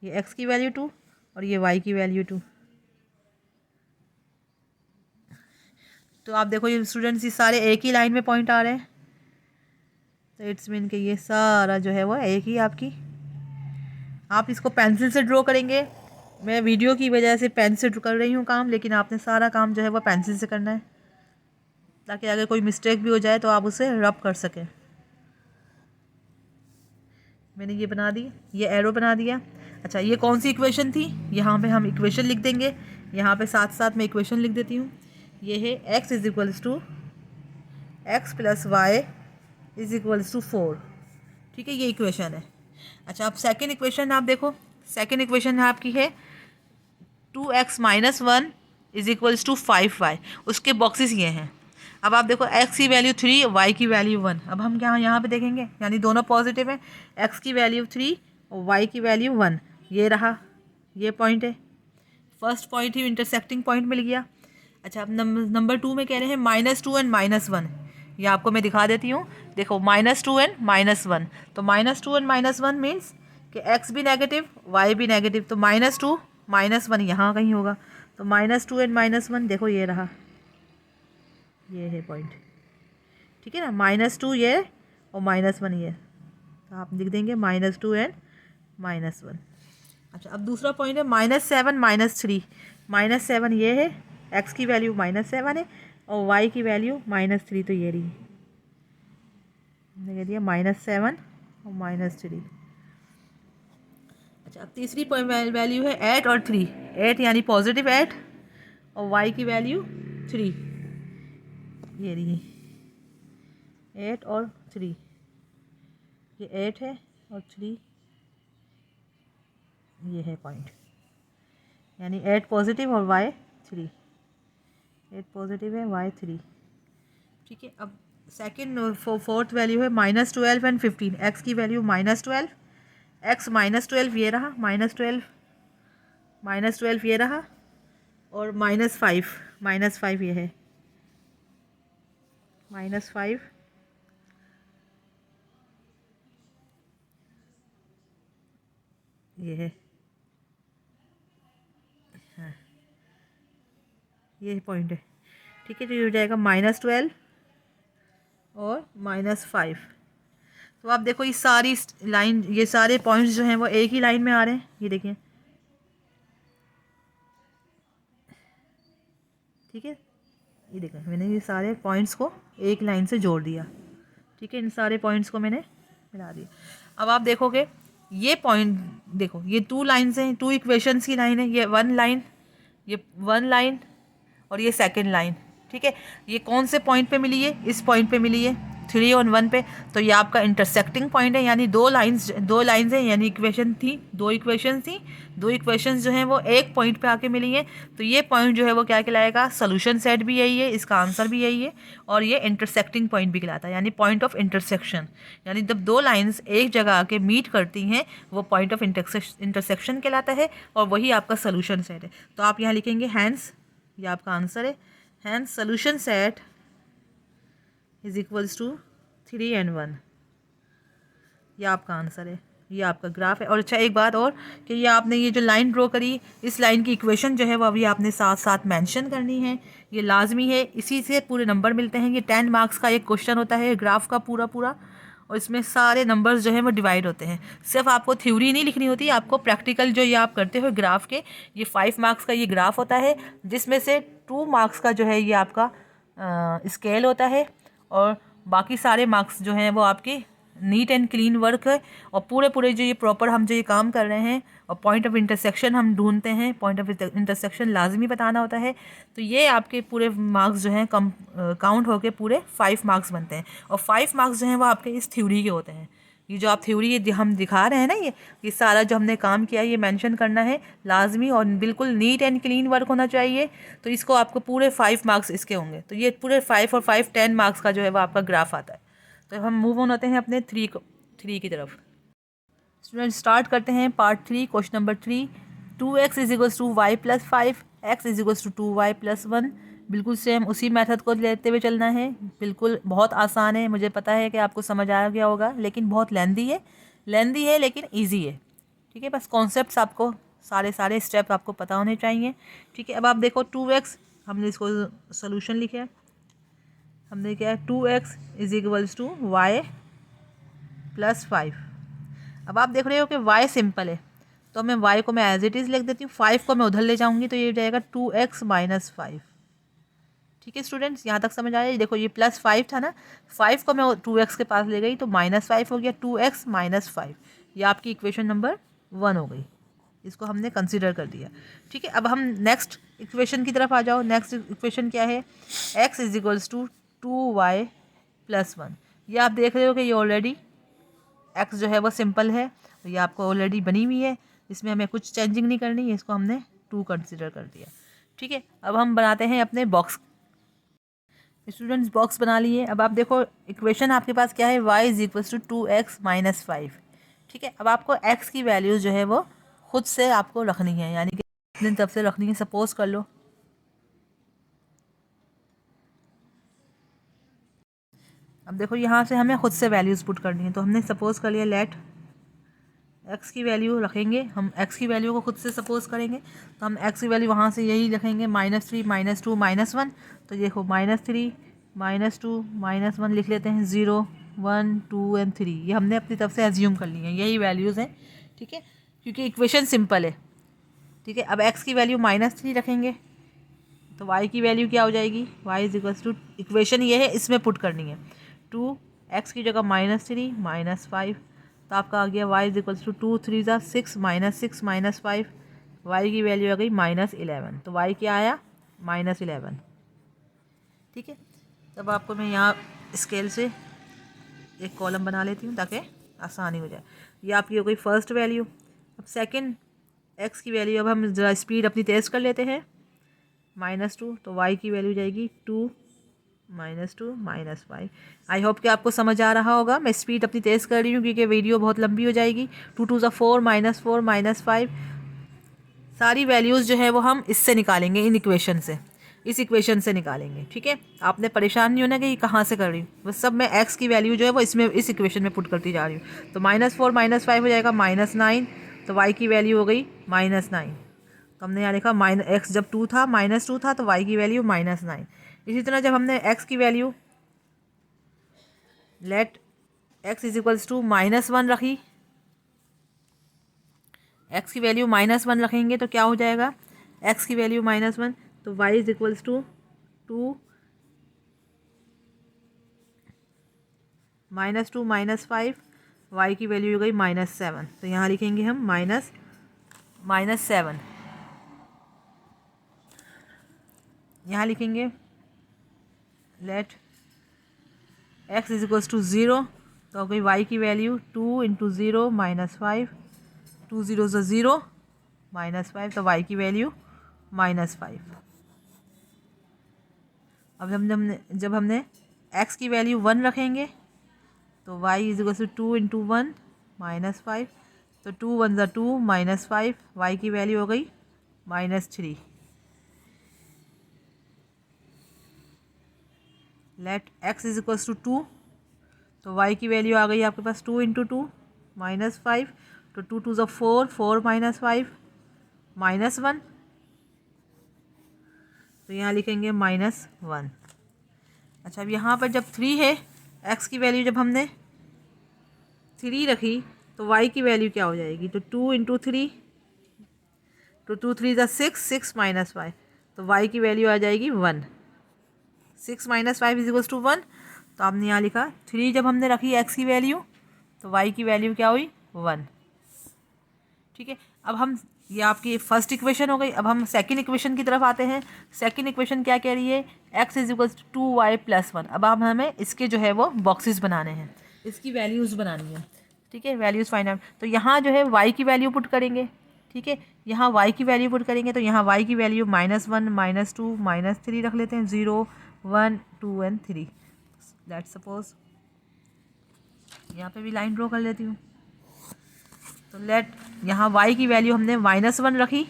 ये x की वैल्यू 2 और ये y की वैल्यू 2। तो आप देखो ये स्टूडेंट्स, ये सारे एक ही लाइन में पॉइंट आ रहे हैं, तो इट्स मीन कि ये सारा जो है वो एक ही आपकी। आप इसको पेंसिल से ड्रॉ करेंगे, मैं वीडियो की वजह से पेन से कर रही हूँ काम, लेकिन आपने सारा काम जो है वो पेंसिल से करना है, ताकि अगर कोई मिस्टेक भी हो जाए तो आप उसे रब कर सकें। मैंने ये बना दी, ये एरो बना दिया। अच्छा, ये कौन सी इक्वेशन थी? यहाँ पे हम इक्वेशन लिख देंगे, यहाँ पे साथ साथ मैं इक्वेशन लिख देती हूँ। ये है x is equals to x + y is equals to 4। ठीक है, ये इक्वेशन है। अच्छा, अब सेकेंड इक्वेशन आप देखो, सेकेंड इक्वेशन आपकी है 2x - 1 is equals to 5y। उसके बॉक्सेस ये हैं। अब आप देखो x की वैल्यू 3, y की वैल्यू 1। अब हम क्या यहाँ पे देखेंगे, यानी दोनों पॉजिटिव है, x की वैल्यू 3 और y की वैल्यू 1, ये रहा, ये पॉइंट है। फर्स्ट पॉइंट ही इंटरसेक्टिंग पॉइंट मिल गया। अच्छा, अब नंबर 2 में कह रहे हैं -2 एंड -1। ये आपको मैं दिखा देती हूँ, देखो -2 एंड -1। तो -2 एंड -1 मीन्स कि x भी नेगेटिव, y भी नेगेटिव, तो -2 -1 यहाँ कहीं होगा। तो -2 एंड -1 देखो ये रहा, ये है पॉइंट। ठीक है ना, -2 ये और -1 ये, तो आप लिख देंगे -2 एंड -1। अच्छा, अब दूसरा पॉइंट है -7 -3। -7 ये है, x की वैल्यू -7 है और y की वैल्यू -3, तो ये रही, दिया -7 और -3। अच्छा, अब तीसरी वैल्यू है 8 और 3। 8 यानी पॉजिटिव 8 और y की वैल्यू 3, ये रही 8 और 3, ये 8 है और 3 ये है पॉइंट, यानी 8 पॉजिटिव और y 3, 8 पॉजिटिव है y 3। ठीक है, अब सेकेंड फोर्थ वैल्यू है -12 एंड 15। x की वैल्यू -12, x -12 ये रहा, -12 ये रहा और -5 ये है, -5 ये है, हाँ ये पॉइंट है, ठीक है। तो ये हो जाएगा -12 और -5। तो आप देखो ये सारी लाइन, ये सारे पॉइंट्स जो हैं वो एक ही लाइन में आ रहे हैं, ये देखिए, ठीक है। ये देखो मैंने ये सारे पॉइंट्स को एक लाइन से जोड़ दिया, ठीक है। इन सारे पॉइंट्स को मैंने मिला दिया। अब आप देखोगे ये पॉइंट, देखो ये 2 लाइन्स हैं, 2 इक्वेशंस की लाइन है, ये 1 लाइन, ये 1 लाइन और ये सेकंड लाइन, ठीक है। ये कौन से पॉइंट पे मिली है? इस पॉइंट पे मिली है, 3 और 1 पे। तो ये आपका इंटरसेक्टिंग पॉइंट है, यानी दो लाइन्स हैं, यानी इक्वेशन थी, 2 इक्वेशन थी, 2 इक्वेशंस जो हैं वो एक पॉइंट पे आके मिली हैं। तो ये पॉइंट जो है वो क्या कहलाएगा? सोल्यूशन सेट भी यही है, इसका आंसर भी यही है, और ये इंटरसेक्टिंग पॉइंट भी कहलाता है, यानी पॉइंट ऑफ इंटरसेक्शन। यानी जब 2 लाइन्स एक जगह आके मीट करती हैं वो पॉइंट ऑफ इंटरसेक्शन कहलाता है, और वही आपका सोल्यूशन सेट है। तो आप यहाँ लिखेंगे हैंस, ये आपका आंसर है, hence solution set is equals to 3 and 1। ये आपका आंसर है, ये आपका ग्राफ है। और अच्छा एक बात और, कि ये आपने ये जो लाइन ड्रॉ करी, इस लाइन की इक्वेशन जो है वो अभी आपने साथ साथ मेंशन करनी है, ये लाजमी है, इसी से पूरे नंबर मिलते हैं। ये 10 मार्क्स का एक क्वेश्चन होता है ग्राफ का पूरा पूरा, और इसमें सारे नंबर्स जो हैं वो डिवाइड होते हैं। सिर्फ आपको थ्योरी नहीं लिखनी होती, आपको प्रैक्टिकल जो ये आप करते हो ग्राफ के, ये 5 मार्क्स का ये ग्राफ होता है, जिसमें से 2 मार्क्स का जो है ये आपका स्केल होता है, और बाकी सारे मार्क्स जो हैं वो आपके नीट एंड क्लीन वर्क है। और पूरे पूरे जो ये प्रॉपर हम जो ये काम कर रहे हैं, और पॉइंट ऑफ इंटरसेक्शन हम ढूंढते हैं, पॉइंट ऑफ इंटरसेक्शन लाजमी बताना होता है। तो ये आपके पूरे मार्क्स जो हैं कम काउंट होके पूरे 5 मार्क्स बनते हैं, और 5 मार्क्स जो हैं वो आपके इस थ्योरी के होते हैं। ये जो आप थ्योरी हम दिखा रहे हैं ना, ये सारा जो हमने काम किया है ये मेंशन करना है लाजमी, और बिल्कुल नीट एंड क्लीन वर्क होना चाहिए। तो इसको आपको पूरे 5 मार्क्स इसके होंगे। तो ये पूरे 5 और 5 10 मार्क्स का जो है वो आपका ग्राफ आता है। तो हम मूव ऑन होते हैं अपने 3 की तरफ। स्टूडेंट स्टार्ट करते हैं part 3, question number 3। 2x is equals to y plus 5, x is equals to 2y plus 1। बिल्कुल सेम उसी मेथड को लेते हुए चलना है, बिल्कुल बहुत आसान है। मुझे पता है कि आपको समझ आ गया होगा, लेकिन बहुत लेंदी है लेकिन ईजी है, ठीक है। बस कॉन्सेप्ट्स आपको सारे स्टेप आपको पता होने चाहिए, ठीक है। अब आप देखो 2x, हमने इसको सोल्यूशन लिखा है, हमने क्या है 2x is equals to y plus 5। अब आप देख रहे हो कि y सिंपल है, तो मैं y को मैं एज इट इज़ लिख देती हूँ, 5 को मैं उधर ले जाऊँगी तो ये हो जाएगा 2x माइनस 5, ठीक है स्टूडेंट्स। यहाँ तक समझ आया? देखो ये प्लस 5 था ना, 5 को मैं 2x के पास ले गई तो -5 हो गया, 2x माइनस 5। ये आपकी इक्वेशन नंबर 1 हो गई, इसको हमने कंसिडर कर दिया, ठीक है। अब हम नेक्स्ट इक्वेशन की तरफ आ जाओ। नेक्स्ट इक्वेशन क्या है? x is equals to 2y plus 1। ये आप देख रहे हो कि ये ऑलरेडी x जो है वो सिंपल है, तो ये आपको ऑलरेडी बनी हुई है, इसमें हमें कुछ चेंजिंग नहीं करनी है, इसको हमने 2 कंसिडर कर दिया, ठीक है। अब हम बनाते हैं अपने बॉक्स। स्टूडेंट्स बॉक्स बना लिए। अब आप देखो इक्वेशन आपके पास क्या है? y is equals to 2x minus 5, ठीक है। अब आपको x की वैल्यूज़ जो है वो खुद से आपको रखनी है, यानी कि अपनी तरफ से रखनी है। सपोज कर लो अब देखो यहाँ से हमें खुद से वैल्यूज़ पुट करनी है, तो हमने सपोज़ कर लिया लेट x की वैल्यू रखेंगे, हम x की वैल्यू को खुद से सपोज़ करेंगे, तो हम x की वैल्यू वहाँ से यही रखेंगे -3 -2 -1। तो देखो -3 -2 -1 लिख लेते हैं, 0 1 2 एंड 3, ये हमने अपनी तरफ से एज्यूम कर ली है, यही वैल्यूज़ हैं, ठीक है, क्योंकि इक्वेशन सिंपल है, ठीक है। अब x की वैल्यू -3 रखेंगे, तो y की वैल्यू क्या हो जाएगी? y is equals to, equation ये है, इसमें पुट करनी है, 2x की जगह -3 -5, तो आपका आ गया y इज इक्वल्स टू 2 3 ज़ा 6 -6 -5, y की वैल्यू आ गई -11, तो y क्या आया? -11, ठीक है। तब आपको मैं यहाँ स्केल से एक कॉलम बना लेती हूँ ताकि आसानी हो जाए। ये आपकी हो गई फर्स्ट वैल्यू। अब सेकंड x की वैल्यू, अब हम ज़रा स्पीड अपनी तेज़ कर लेते हैं, -2, तो y की वैल्यू जाएगी 2 -2 -5। आई होप कि आपको समझ आ रहा होगा। मैं स्पीड अपनी तेज़ कर रही हूँ क्योंकि वीडियो बहुत लंबी हो जाएगी। 2 2 ज़ा 4 -4 -5, सारी वैल्यूज़ जो है वो हम इससे निकालेंगे, इन इक्वेशन से, इस इक्वेशन से निकालेंगे, ठीक है। आपने परेशान नहीं होना कि ये कहाँ से कर रही हूँ, बस सब मैं x की वैल्यू जो है वो इसमें इस इक्वेशन में पुट करती जा रही हूँ। तो -4 -5 हो जाएगा -9, तो y की वैल्यू हो गई -9। तो हमने यहाँ लिखा x जब 2 था -2 था तो y की वैल्यू -9। इसी तरह जब हमने x की value let x is equals to -1 रखी, x की वैल्यू -1 रखेंगे तो क्या हो जाएगा, x की वैल्यू -1 तो y is equals to 2 -2 -5, y की वैल्यू हो गई -7। तो यहाँ लिखेंगे हम -7, यहाँ लिखेंगे let x is equals to 0 तो हो गई y की वैल्यू 2 × 0 -5, 2 0 से 0 -5 तो y की वैल्यू -5। अब जब हमने x की वैल्यू 1 रखेंगे तो y इज इक्वल टू 2 × 1 -5, तो 2 1 ज़ा 2 -5, y की वैल्यू हो गई -3। Let x is equal to 2 तो y की वैल्यू आ गई आपके पास 2 × 2 -5, तो 2 2 ज़ा 4, 4 -5 -1, तो यहाँ लिखेंगे -1। अच्छा, अब यहाँ पर जब 3 है, x की वैल्यू जब हमने 3 रखी तो y की वैल्यू क्या हो जाएगी, तो 2 × 3, तो 2 3 ज़ा 6, 6 -5 तो y की वैल्यू आ जाएगी 1। 6 -5 इज इक्वल्स टू 1, तो आपने यहाँ लिखा 3 जब हमने रखी x की वैल्यू तो y की वैल्यू क्या हुई 1। ठीक है, अब हम ये आपकी फर्स्ट इक्वेशन हो गई। अब हम सेकंड इक्वेशन की तरफ आते हैं। सेकंड इक्वेशन क्या कह रही है, x is equals to 2y + 1। अब हमें इसके जो है वो बॉक्सेस बनाने हैं, इसकी वैल्यूज़ बनानी है। ठीक है, वैल्यूज़ फाइंड आउट। तो यहाँ जो है y की वैल्यू पुट करेंगे। ठीक है, यहाँ y की वैल्यू पुट करेंगे तो यहाँ y की वैल्यू -1 -2 -3 रख लेते हैं, 0 1 2 एंड 3। लेट्स सपोज यहाँ पे भी लाइन ड्रॉ कर लेती हूँ। तो लेट यहाँ y की वैल्यू हमने -1 रखी,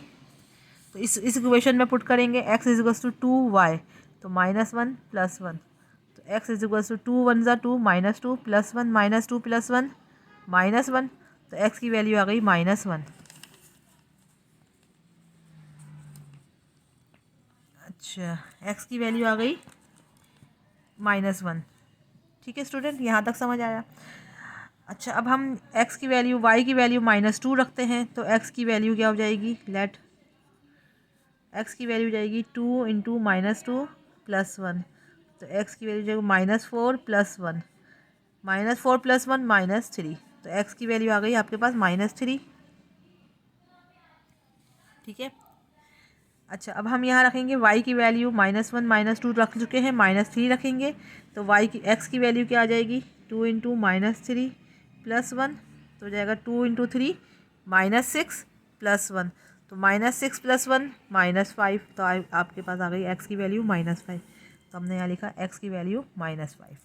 तो इस इक्वेशन में पुट करेंगे x is equals to 2y, तो -1 + 1, तो x इज इक्वल्स टू 2 1 ज़ा 2 -2 + 1 -2 + 1 -1, तो x की वैल्यू आ गई -1। अच्छा, x की वैल्यू आ गई -1। ठीक है स्टूडेंट, यहाँ तक समझ आया। अच्छा, अब हम x की वैल्यू y की वैल्यू -2 रखते हैं तो x की वैल्यू क्या हो जाएगी, लेट x की वैल्यू जाएगी 2 × -2 + 1, तो x की वैल्यू जाएगी -4 + 1 -4 + 1 -3, तो x की वैल्यू आ गई आपके पास -3। ठीक है, अच्छा, अब हम यहाँ रखेंगे y की वैल्यू -1 -2 रख चुके हैं, -3 रखेंगे तो x की वैल्यू क्या आ जाएगी, 2 × -3 + 1, तो हो जाएगा 2 × 3 -6 + 1, तो -6 + 1 -5, तो आपके पास आ गई x की वैल्यू -5। तो हमने यहाँ लिखा x की वैल्यू -5।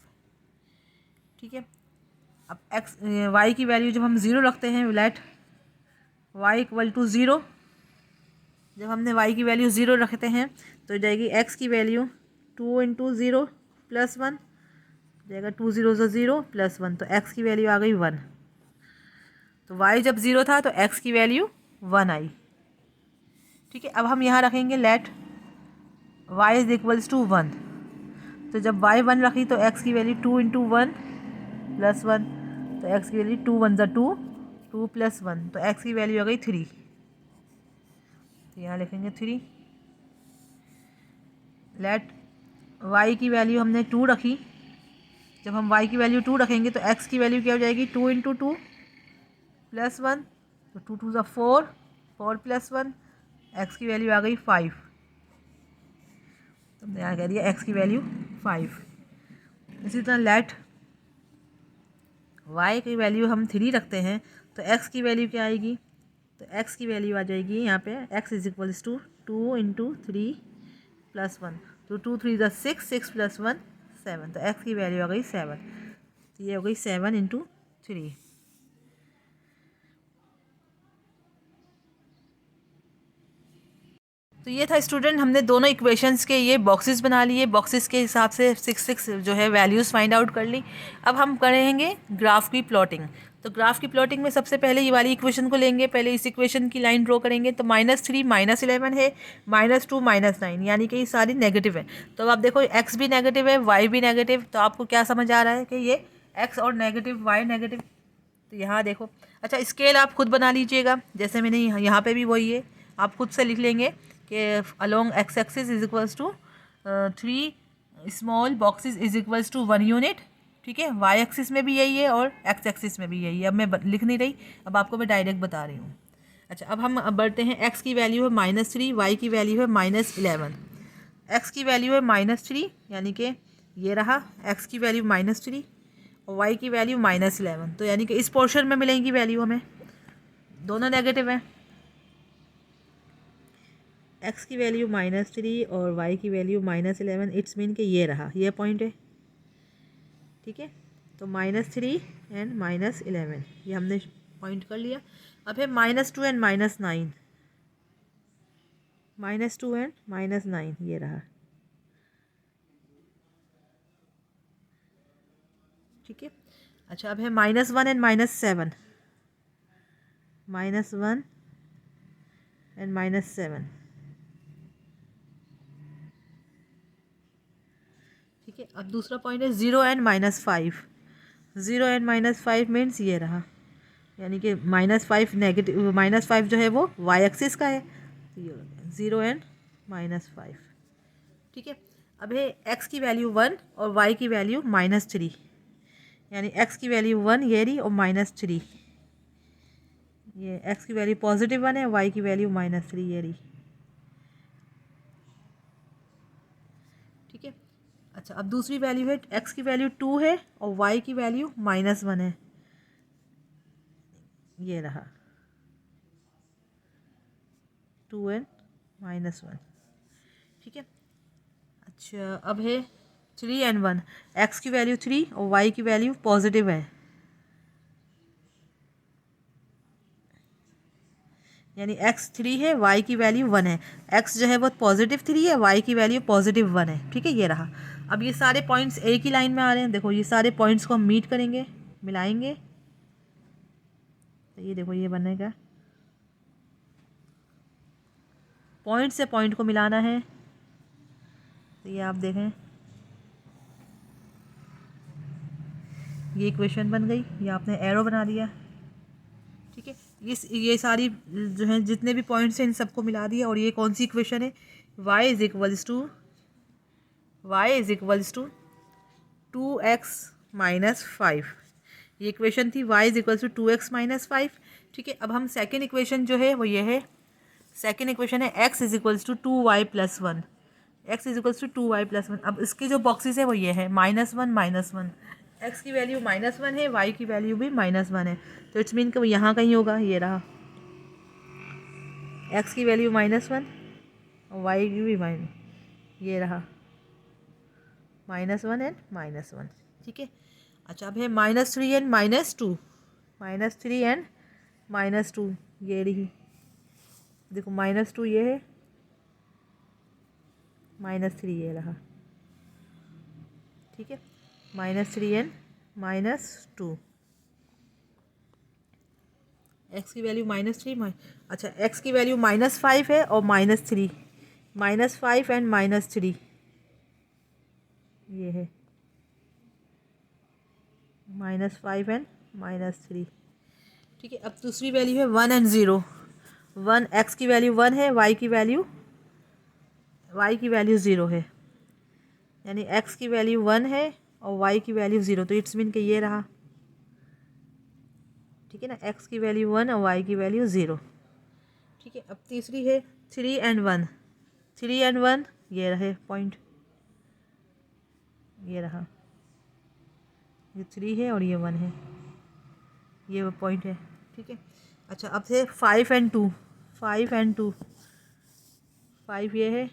ठीक है, अब y की वैल्यू जब हम 0 रखते हैं, लेट y = 0, जब हमने y की वैल्यू 0 रखते हैं तो जाएगी x की वैल्यू 2 × 0 + 1, जाएगा 2 0 ज़ा 0 + 1, तो x की वैल्यू आ गई 1। तो y जब 0 था तो x की वैल्यू 1 आई। ठीक है, अब हम यहाँ रखेंगे let y is equals to 1, तो जब y 1 रखी तो x की वैल्यू 2 × 1 + 1, तो x की वैल्यू 2 1 ज़ा 2 2 + 1, तो x की वैल्यू आ गई 3। तो यहाँ लिखेंगे 3। लेट y की वैल्यू हमने 2 रखी, जब हम y की वैल्यू 2 रखेंगे तो x की वैल्यू क्या हो जाएगी, 2 × 2 + 1, तो 2 2 ज़ा 4 4 + 1, x की वैल्यू आ गई 5। तो हमने यहाँ कह दिया x की वैल्यू 5। इसी तरह लेट y की वैल्यू हम 3 रखते हैं तो x की वैल्यू क्या आएगी, तो x की वैल्यू आ जाएगी यहाँ पे x इज इक्वल्स टू 2 × 3 + 1, तो 2 3 ज़ा 6 6 + 1 7, तो x की वैल्यू आ गई 7। तो ये हो गई 7 × 3। तो ये था स्टूडेंट, हमने दोनों इक्वेशंस के ये बॉक्सेस बना लिए, बॉक्सेस के हिसाब से 6 6 जो है वैल्यूज़ फाइंड आउट कर ली। अब हम करेंगे ग्राफ की प्लॉटिंग। तो ग्राफ की प्लॉटिंग में सबसे पहले ये वाली इक्वेशन को लेंगे, पहले इस इक्वेशन की लाइन ड्रॉ करेंगे। तो -3 -11 है, -2 -9, यानी कि ये सारी नेगेटिव है। तो अब आप देखो x भी नेगेटिव है, y भी नेगेटिव, तो आपको क्या समझ आ रहा है कि ये x और नेगेटिव y नेगेटिव। तो यहाँ देखो, अच्छा स्केल आप खुद बना लीजिएगा, जैसे मैंने यहाँ पे भी वही है, आप खुद से लिख लेंगे कि along x axis is equals to 3 small boxes is equals to 1 unit. ठीक है, y एक्सिस में भी यही है और x एक्सिस में भी यही है। अब मैं लिख नहीं रही, अब आपको मैं डायरेक्ट बता रही हूँ। अच्छा, अब हम बढ़ते हैं। x की वैल्यू है -3, y की वैल्यू है -11। x की वैल्यू है -3, यानी कि ये रहा x की वैल्यू -3 और y की वैल्यू -11। तो यानी कि इस पोर्शन में मिलेंगी वैल्यू हमें, दोनों नेगेटिव हैं। x की वैल्यू -3 और y की वैल्यू -11, इट्स मीन कि ये रहा, ये पॉइंट है। ठीक है, तो -3 एंड -11 ये हमने पॉइंट कर लिया। अब है -2 एंड -9, -2 एंड -9 ये रहा। ठीक है, अच्छा अब है -1 एंड -7, -1 एंड -7। ठीक है, अब दूसरा पॉइंट है 0 एंड -5। 0 एंड -5 मीन्स ये रहा, यानी कि -5 नेगेटिव, -5 जो है वो y एक्सिस का है। 0 एंड -5। ठीक है, अब है x की वैल्यू 1 और y की वैल्यू -3, यानी x की वैल्यू 1 ये रही और -3, ये x की वैल्यू +1 है, y की वैल्यू -3 ये रही। ठीक है, अच्छा अब दूसरी वैल्यू है, x की वैल्यू 2 है और y की वैल्यू -1 है, ये रहा 2 एंड -1। ठीक है, अच्छा अब है 3 एंड 1, x की वैल्यू 3 और y की वैल्यू पॉजिटिव है, यानी x 3 है, y की वैल्यू 1 है। x जो है वो +3 है, y की वैल्यू +1 है। ठीक है, ये रहा। अब ये सारे पॉइंट्स एक ही लाइन में आ रहे हैं। देखो ये सारे पॉइंट्स को हम मीट करेंगे, मिलाएंगे, तो ये देखो ये बनेगा, पॉइंट से पॉइंट को मिलाना है। तो ये आप देखें, ये इक्वेशन बन गई, ये आपने एरो बना दिया। ठीक है, ये सारी जो है जितने भी पॉइंट्स हैं इन सबको मिला दिया। और ये कौन सी इक्वेशन है, y is equals to 2x -5। ये इक्वेशन थी, y is equals to 2x -5। ठीक है, अब हम सेकेंड इक्वेशन जो है वो ये है, सेकेंड इक्वेशन है x is equals to 2y+1। x is equals to 2y+1। अब इसके जो बॉक्सेस है वो ये है, -1 -1, x की वैल्यू -1 है, y की वैल्यू भी -1 है। तो इट्स मीन कि वो यहाँ कहीं होगा, ये रहा, x की वैल्यू -1 और y की भी ये रहा -1 एंड -1। ठीक है, अच्छा अब है -3 एंड -2, -3 एंड -2 ये रही। देखो -2 ये है, -3 ये रहा। ठीक है, -3 एंड -2, x की वैल्यू -3 अच्छा x की वैल्यू -5 है और -3, -5 एंड -3 ये है, -5 एंड -3। ठीक है, अब दूसरी वैल्यू है 1 एंड 0। 1 x की वैल्यू 1 है, y की वैल्यू 0 है, यानी x की वैल्यू 1 है और y की वैल्यू 0। तो इट्स मीन कि ये रहा। ठीक है ना, x की वैल्यू 1 और y की वैल्यू 0। ठीक है, अब तीसरी है 3 एंड 1। 3 एंड 1 ये रहे पॉइंट, ये रहा, ये 3 है और ये 1 है, ये वो पॉइंट है। ठीक है, अच्छा अब से 5 एंड 2। 5 एंड 2, 5 ये है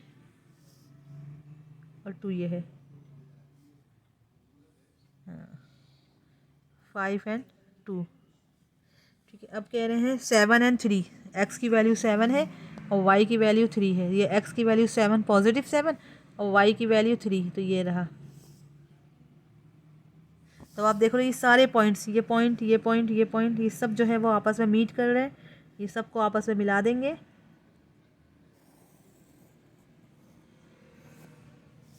और 2 ये है, हाँ 5 एंड 2। ठीक है, अब कह रहे हैं 7 एंड 3। x की वैल्यू 7 है और y की वैल्यू 3 है। ये x की वैल्यू 7 +7 और y की वैल्यू 3, तो ये रहा। तो आप देख रहे हो ये सारे पॉइंट्स, ये पॉइंट, ये पॉइंट, ये पॉइंट, ये सब जो है वो आपस में मीट कर रहे हैं। ये सब को आपस में मिला देंगे,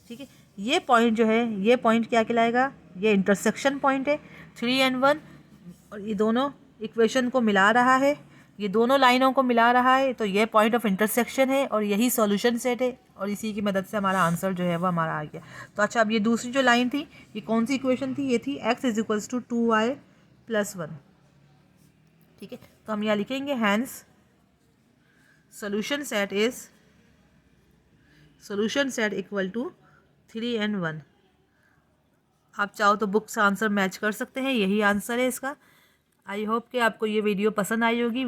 ठीक है। ये पॉइंट जो है, ये पॉइंट क्या कहलाएगा, ये इंटरसेक्शन पॉइंट है 3 and 1, और ये दोनों इक्वेशन को मिला रहा है, ये दोनों लाइनों को मिला रहा है, तो ये पॉइंट ऑफ इंटरसेक्शन है और यही सॉल्यूशन सेट है, और इसी की मदद से हमारा आंसर जो है वो हमारा आ गया। तो अच्छा, अब ये दूसरी जो लाइन थी, ये कौन सी इक्वेशन थी, ये थी x = 2y + 1, ठीक है। तो हम यहाँ लिखेंगे hence solution set equal to 3 and 1। आप चाहो तो बुक से आंसर मैच कर सकते हैं, यही आंसर है इसका। आई होप कि आपको ये वीडियो पसंद आई होगी।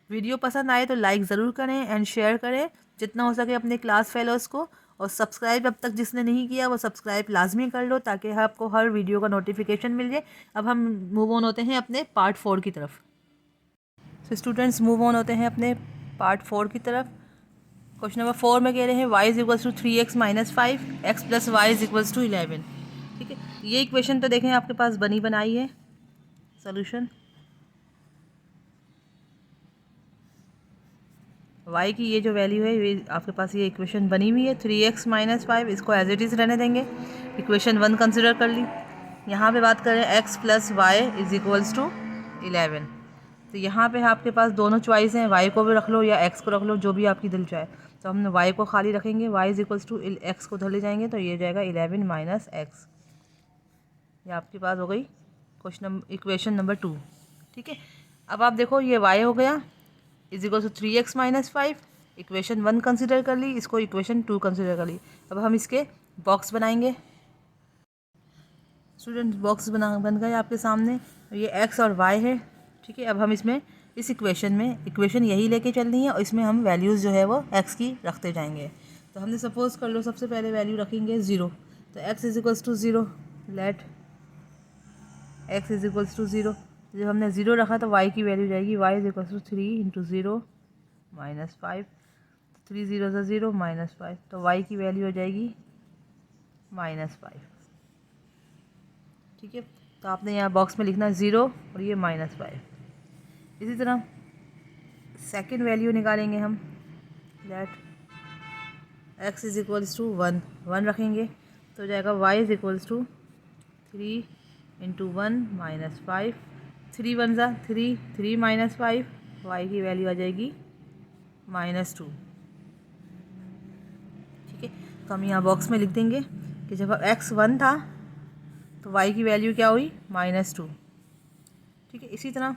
वीडियो पसंद आए तो लाइक ज़रूर करें एंड शेयर करें जितना हो सके अपने क्लास फेलोज़ को, और सब्सक्राइब अब तक जिसने नहीं किया वो सब्सक्राइब लाजमी कर लो ताकि आपको हर वीडियो का नोटिफिकेशन मिल जाए। अब हम मूव ऑन होते हैं अपने पार्ट 4 की तरफ। तो स्टूडेंट्स मूव ऑन होते हैं अपने पार्ट 4 की तरफ। क्वेश्चन नंबर 4 में कह रहे हैं y = 3x - 5 x + y = 11, ठीक है। ये इक्वेशन तो देखें आपके पास बनी बनाई है। सोल्यूशन y की ये जो वैल्यू है, ये आपके पास ये इक्वेशन बनी हुई है 3x - 5, इसको एज इट इज़ रहने देंगे, इक्वेशन 1 कंसिडर कर ली। यहाँ पे बात करें x + y = 11, तो यहाँ पे आपके पास दोनों चॉइस हैं, y को भी रख लो या x को रख लो, जो भी आपकी दिल चाहे। तो हम y को खाली रखेंगे, y = x को धर ले जाएंगे, तो ये जाएगा 11 - x। ये आपके पास हो गई इक्वेशन नंबर 2, ठीक है। अब आप देखो ये y हो गया = 3x - 5, इक्वेशन 1 कंसिडर कर ली, इसको इक्वेशन 2 कंसिडर कर ली। अब हम इसके बॉक्स बनाएंगे। स्टूडेंट बॉक्स बन गए आपके सामने, ये x और y है, ठीक है। अब हम इसमें इस इक्वेशन में इक्वेशन यही लेके चलनी है और इसमें हम वैल्यूज़ जो है वो x की रखते जाएंगे। तो हमने सपोज़ कर लो सबसे पहले वैल्यू रखेंगे 0, तो x = 0, लेट x = 0। जब हमने 0 रखा तो y की वैल्यू जाएगी y = 3 × 0 - 5, 3 0 से 0 -5, तो y की वैल्यू हो जाएगी -5, ठीक है। तो आपने यहाँ बॉक्स में लिखना 0 और ये -5। इसी तरह सेकंड वैल्यू निकालेंगे हम, लेट x = 1 रखेंगे, तो जाएगा y = 3 × 1 - 5, 3 1 ज़ा 3, 3 - 5, y की वैल्यू आ जाएगी -2, ठीक है। तो हम यहाँ बॉक्स में लिख देंगे कि जब x 1 था तो y की वैल्यू क्या हुई -2, ठीक है। इसी तरह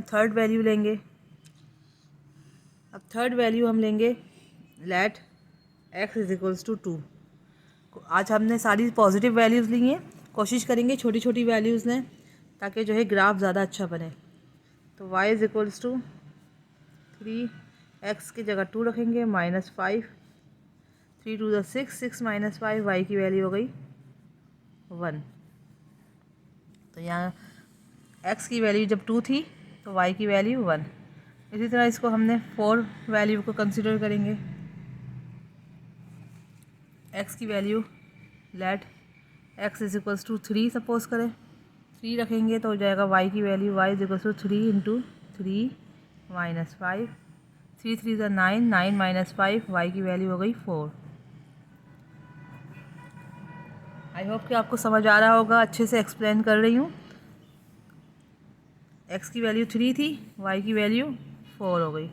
थर्ड वैल्यू लेंगे। अब थर्ड वैल्यू हम लेंगे लेट x = 2। आज हमने सारी पॉजिटिव वैल्यूज़ ली हैं, कोशिश करेंगे छोटी छोटी वैल्यूज़ लें ताकि जो है ग्राफ ज़्यादा अच्छा बने। तो y = 3, x की जगह 2 रखेंगे, -5, 3 2 6, 6 - 5, y की वैल्यू हो गई 1। तो यहाँ x की वैल्यू जब 2 थी तो y की वैल्यू 1। इसी तरह इसको हमने 4 वैल्यू को कंसिडर करेंगे। x की वैल्यू लेट x = 3 सपोज करें, 3 रखेंगे तो हो जाएगा y की वैल्यू y = 3 × 3 - 5, 3 3 ज़ा 9, 9 - 5, y की वैल्यू हो गई 4। आई होप कि आपको समझ आ रहा होगा, अच्छे से एक्सप्लेन कर रही हूँ। x की वैल्यू 3 थी, y की वैल्यू 4 हो गई।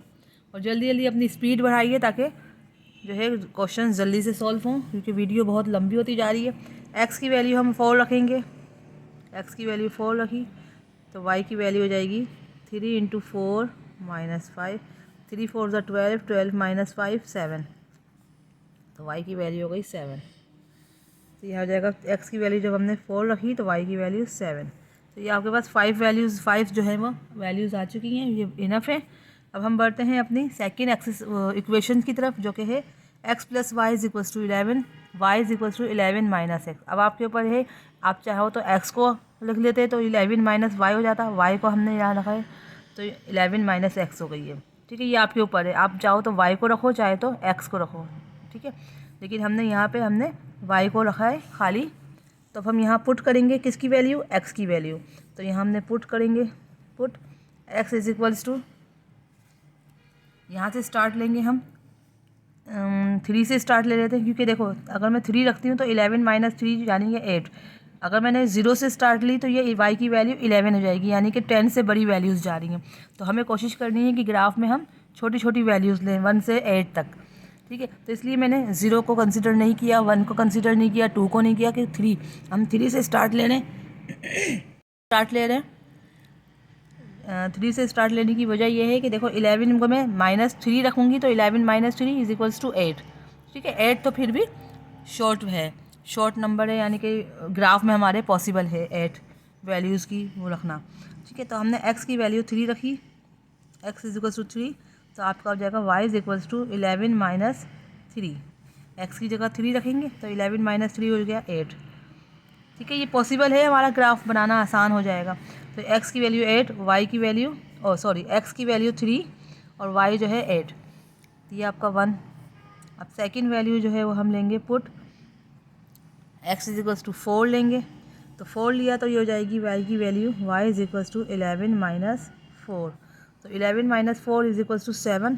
और जल्दी जल्दी अपनी स्पीड बढ़ाइए ताकि जो है क्वेश्चन जल्दी से सॉल्व हों, क्योंकि वीडियो बहुत लंबी होती जा रही है। x की वैल्यू हम 4 रखेंगे, x की वैल्यू 4 रखी तो y की वैल्यू हो जाएगी 3 × 4 - 5, 3 4 ज़ा 12, 12 - 5 7, तो y की वैल्यू हो गई 7। तो यह हो जाएगा x की वैल्यू जब हमने 4 रखी तो y की वैल्यू 7। तो ये आपके पास 5 जो है वो वैल्यूज़ आ चुकी हैं, ये इनफ है। अब हम बढ़ते हैं अपनी सेकंड इक्वेशन की तरफ, जो कि है x + y = 11, y = 11 - x। अब आपके ऊपर है, आप चाहो तो x को लिख लेते तो 11 - y हो जाता, y को हमने यहाँ रखा है तो 11 - x हो गई है, ठीक है। ये आपके ऊपर है, आप चाहो तो y को रखो, चाहे तो x को रखो, ठीक है। लेकिन हमने यहाँ पे y को रखा है खाली तो अब हम यहाँ पुट करेंगे किसकी वैल्यू, x की वैल्यू। तो यहाँ हमने पुट करेंगे, put x is equals to, यहाँ से स्टार्ट लेंगे हम 3 से स्टार्ट ले लेते हैं, क्योंकि देखो अगर मैं 3 रखती हूँ तो 11 माइनस 3 यानी कि 8। अगर मैंने 0 से स्टार्ट ली तो ये y की वैल्यू 11 हो जाएगी, यानी कि 10 से बड़ी वैल्यूज़ जा रही हैं। तो हमें कोशिश करनी है कि ग्राफ में हम छोटी छोटी वैल्यूज़ लें 1 से 8 तक, ठीक है। तो इसलिए मैंने 0 को कंसिडर नहीं किया, 1 को कंसिडर नहीं किया, 2 को नहीं किया, कि 3 हम 3 से स्टार्ट ले रहे हैं 3 से स्टार्ट लेने की वजह यह है कि देखो 11 को मैं -3 रखूँगी तो 11 माइनस 3 इज इक्वल्स टू 8, ठीक है। 8 तो फिर भी शॉर्ट है, शॉर्ट नंबर है, यानी कि ग्राफ में हमारे पॉसिबल है 8 वैल्यूज़ की वो रखना, ठीक है। तो हमने x की वैल्यू 3 रखी, x इज इक्वल्स टू 3, तो आपका हो जाएगा y is equals to 11 minus 3। x की जगह 3 रखेंगे तो 11 माइनस 3 हो गया 8, ठीक है। ये पॉसिबल है, हमारा ग्राफ बनाना आसान हो जाएगा। तो x की वैल्यू 8, y की वैल्यू x की वैल्यू 3 और y जो है 8, ये आपका 1। अब सेकंड वैल्यू जो है वो हम लेंगे put x is equals to 4 लेंगे, तो 4 लिया तो ये हो जाएगी y की value y is equals to 11 minus 4। तो 11 माइनस 4 इज इक्वल्स टू 7,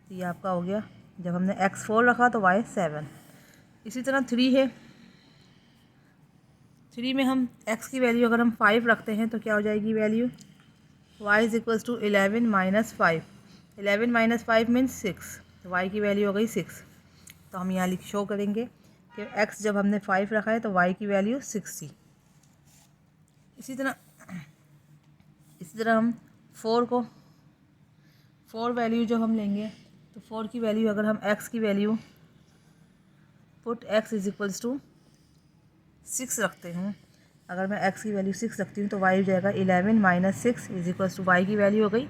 तो ये आपका हो गया, जब हमने x 4 रखा तो y 7। इसी तरह 3 है, 3 में हम x की वैल्यू अगर हम 5 रखते हैं तो क्या हो जाएगी value, y is equals to 11 minus 5। 11 minus 5 means 6, तो y की वैल्यू हो गई 6। तो हम यहाँ शो करेंगे कि x जब हमने 5 रखा है तो y की वैल्यू 6 थी। इसी तरह हम 4 वैल्यू जब हम लेंगे तो 4 की वैल्यू अगर हम x की value put x is equals to 6 रखते हैं, अगर मैं x की वैल्यू 6 रखती हूँ तो y हो जाएगा 11 minus 6 is equals to y की वैल्यू हो गई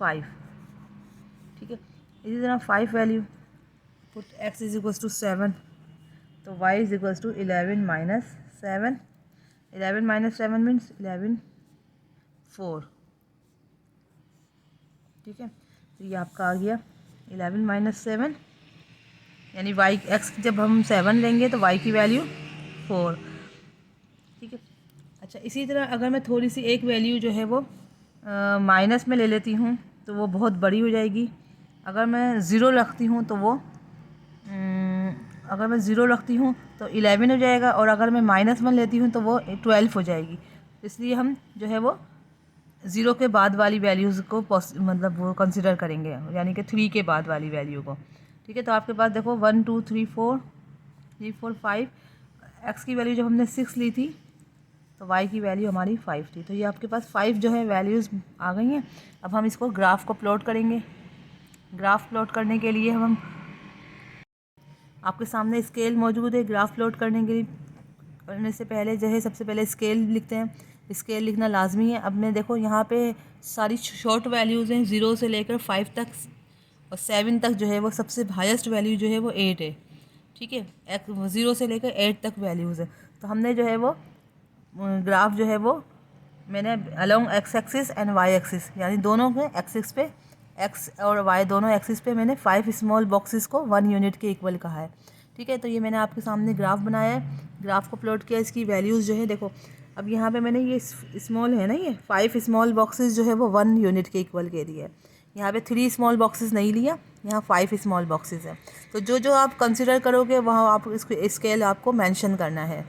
5, ठीक है। इसी तरह 5 value put x is equals to 7, तो y is equals to 11 minus 7। 11 minus 7 means 11 4, ठीक है। तो ये आपका आ गया 11 माइनस 7, यानी y x जब हम 7 लेंगे तो y की वैल्यू 4, ठीक है। अच्छा, इसी तरह अगर मैं थोड़ी सी एक वैल्यू जो है वो माइनस में ले लेती हूँ तो वो बहुत बड़ी हो जाएगी। अगर मैं ज़ीरो रखती हूँ तो वो अगर मैं ज़ीरो रखती हूँ तो 11 हो जाएगा, और अगर मैं -1 लेती हूँ तो वो 12 हो जाएगी। इसलिए हम जो है वो ज़ीरो के बाद वाली वैल्यूज़ को मतलब वो कंसिडर करेंगे, यानी कि 3 के बाद वाली वैल्यू को, ठीक है। तो आपके पास देखो 1 2 3 4 5, x की वैल्यू जब हमने 6 ली थी तो y की वैल्यू हमारी 5 थी। तो ये आपके पास 5 जो है वैल्यूज़ आ गई हैं। अब हम इसको ग्राफ को प्लॉट करेंगे। ग्राफ प्लॉट करने के लिए हम आपके सामने स्केल मौजूद है। ग्राफ प्लॉट करने से पहले जो है सबसे पहले स्केल लिखते हैं, स्केल लिखना लाजमी है। अब मैं देखो यहाँ पे सारी शॉर्ट वैल्यूज़ हैं 0 से लेकर 5 तक, और 7 तक जो है वो सबसे हाईएस्ट वैल्यू जो है वो 8 है, ठीक है। 0 से लेकर 8 तक वैल्यूज़ है। तो हमने जो है वो ग्राफ जो है वो मैंने along x axis and y axis, यानी दोनों के एक्सिस पे x और y दोनों एक्सिस पे मैंने 5 स्मॉल बॉक्सेस को 1 यूनिट के इक्वल कहा है, ठीक है। तो ये मैंने आपके सामने ग्राफ बनाया है, ग्राफ को प्लॉट किया, इसकी वैल्यूज़ जो है देखो। अब यहाँ पे मैंने ये स्मॉल है ना, ये 5 स्मॉल बॉक्सेस जो है वो 1 यूनिट के इक्वल के दिए है। यहाँ पे 3 स्मॉल बॉक्सेस नहीं लिया, यहाँ 5 स्मॉल बॉक्सेस है। तो जो आप कंसिडर करोगे वहाँ आप इसको स्केल आपको मेंशन करना है।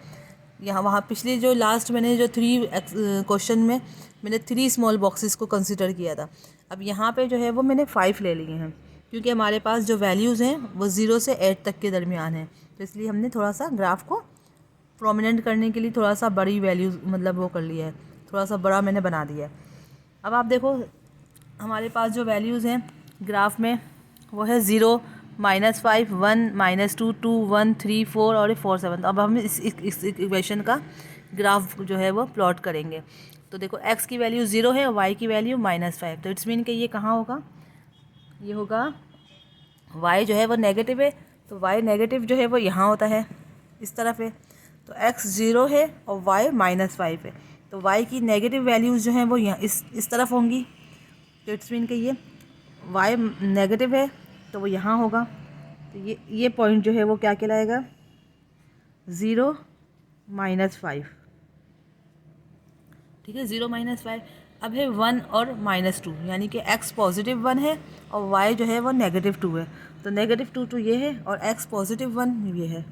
वहाँ पिछली जो लास्ट मैंने जो 3 क्वेश्चन में मैंने 3 स्मॉल बॉक्सेस को कंसिडर किया था। अब यहाँ पे जो है वो मैंने 5 ले लिए हैं, क्योंकि हमारे पास जो वैल्यूज़ हैं वो 0 से 8 तक के दरमियान हैं। तो इसलिए हमने थोड़ा सा ग्राफ को प्रोमिनेंट करने के लिए थोड़ा सा बड़ी वैल्यूज़ मतलब वो कर लिया है, थोड़ा सा बड़ा मैंने बना दिया है। अब आप देखो हमारे पास जो वैल्यूज़ हैं ग्राफ में वो है 0 -5 1 -2 2 1 3 4 और 4 7। तो अब हम इस इक्वेशन का ग्राफ जो है वो प्लॉट करेंगे। तो देखो x की वैल्यू 0 है और y की वैल्यू -5, तो इट्स मीन कि ये कहाँ होगा, ये होगा y जो है वो नेगेटिव है, तो y नेगेटिव जो है वो यहाँ होता है, इस तरफ है। तो x 0 है और y -5 है, तो y की नेगेटिव वैल्यूज़ जो हैं वो यहाँ इस तरफ होंगी। तो इट्स मीन कि ये y नेगेटिव है तो वो यहाँ होगा। तो ये पॉइंट जो है वो क्या कहलाएगा, 0 -5, ठीक है, 0 -5। अब है 1 और -2, यानी कि x +1 है और y जो है वो -2 है। तो -2 तो ये है और x +1 ये है।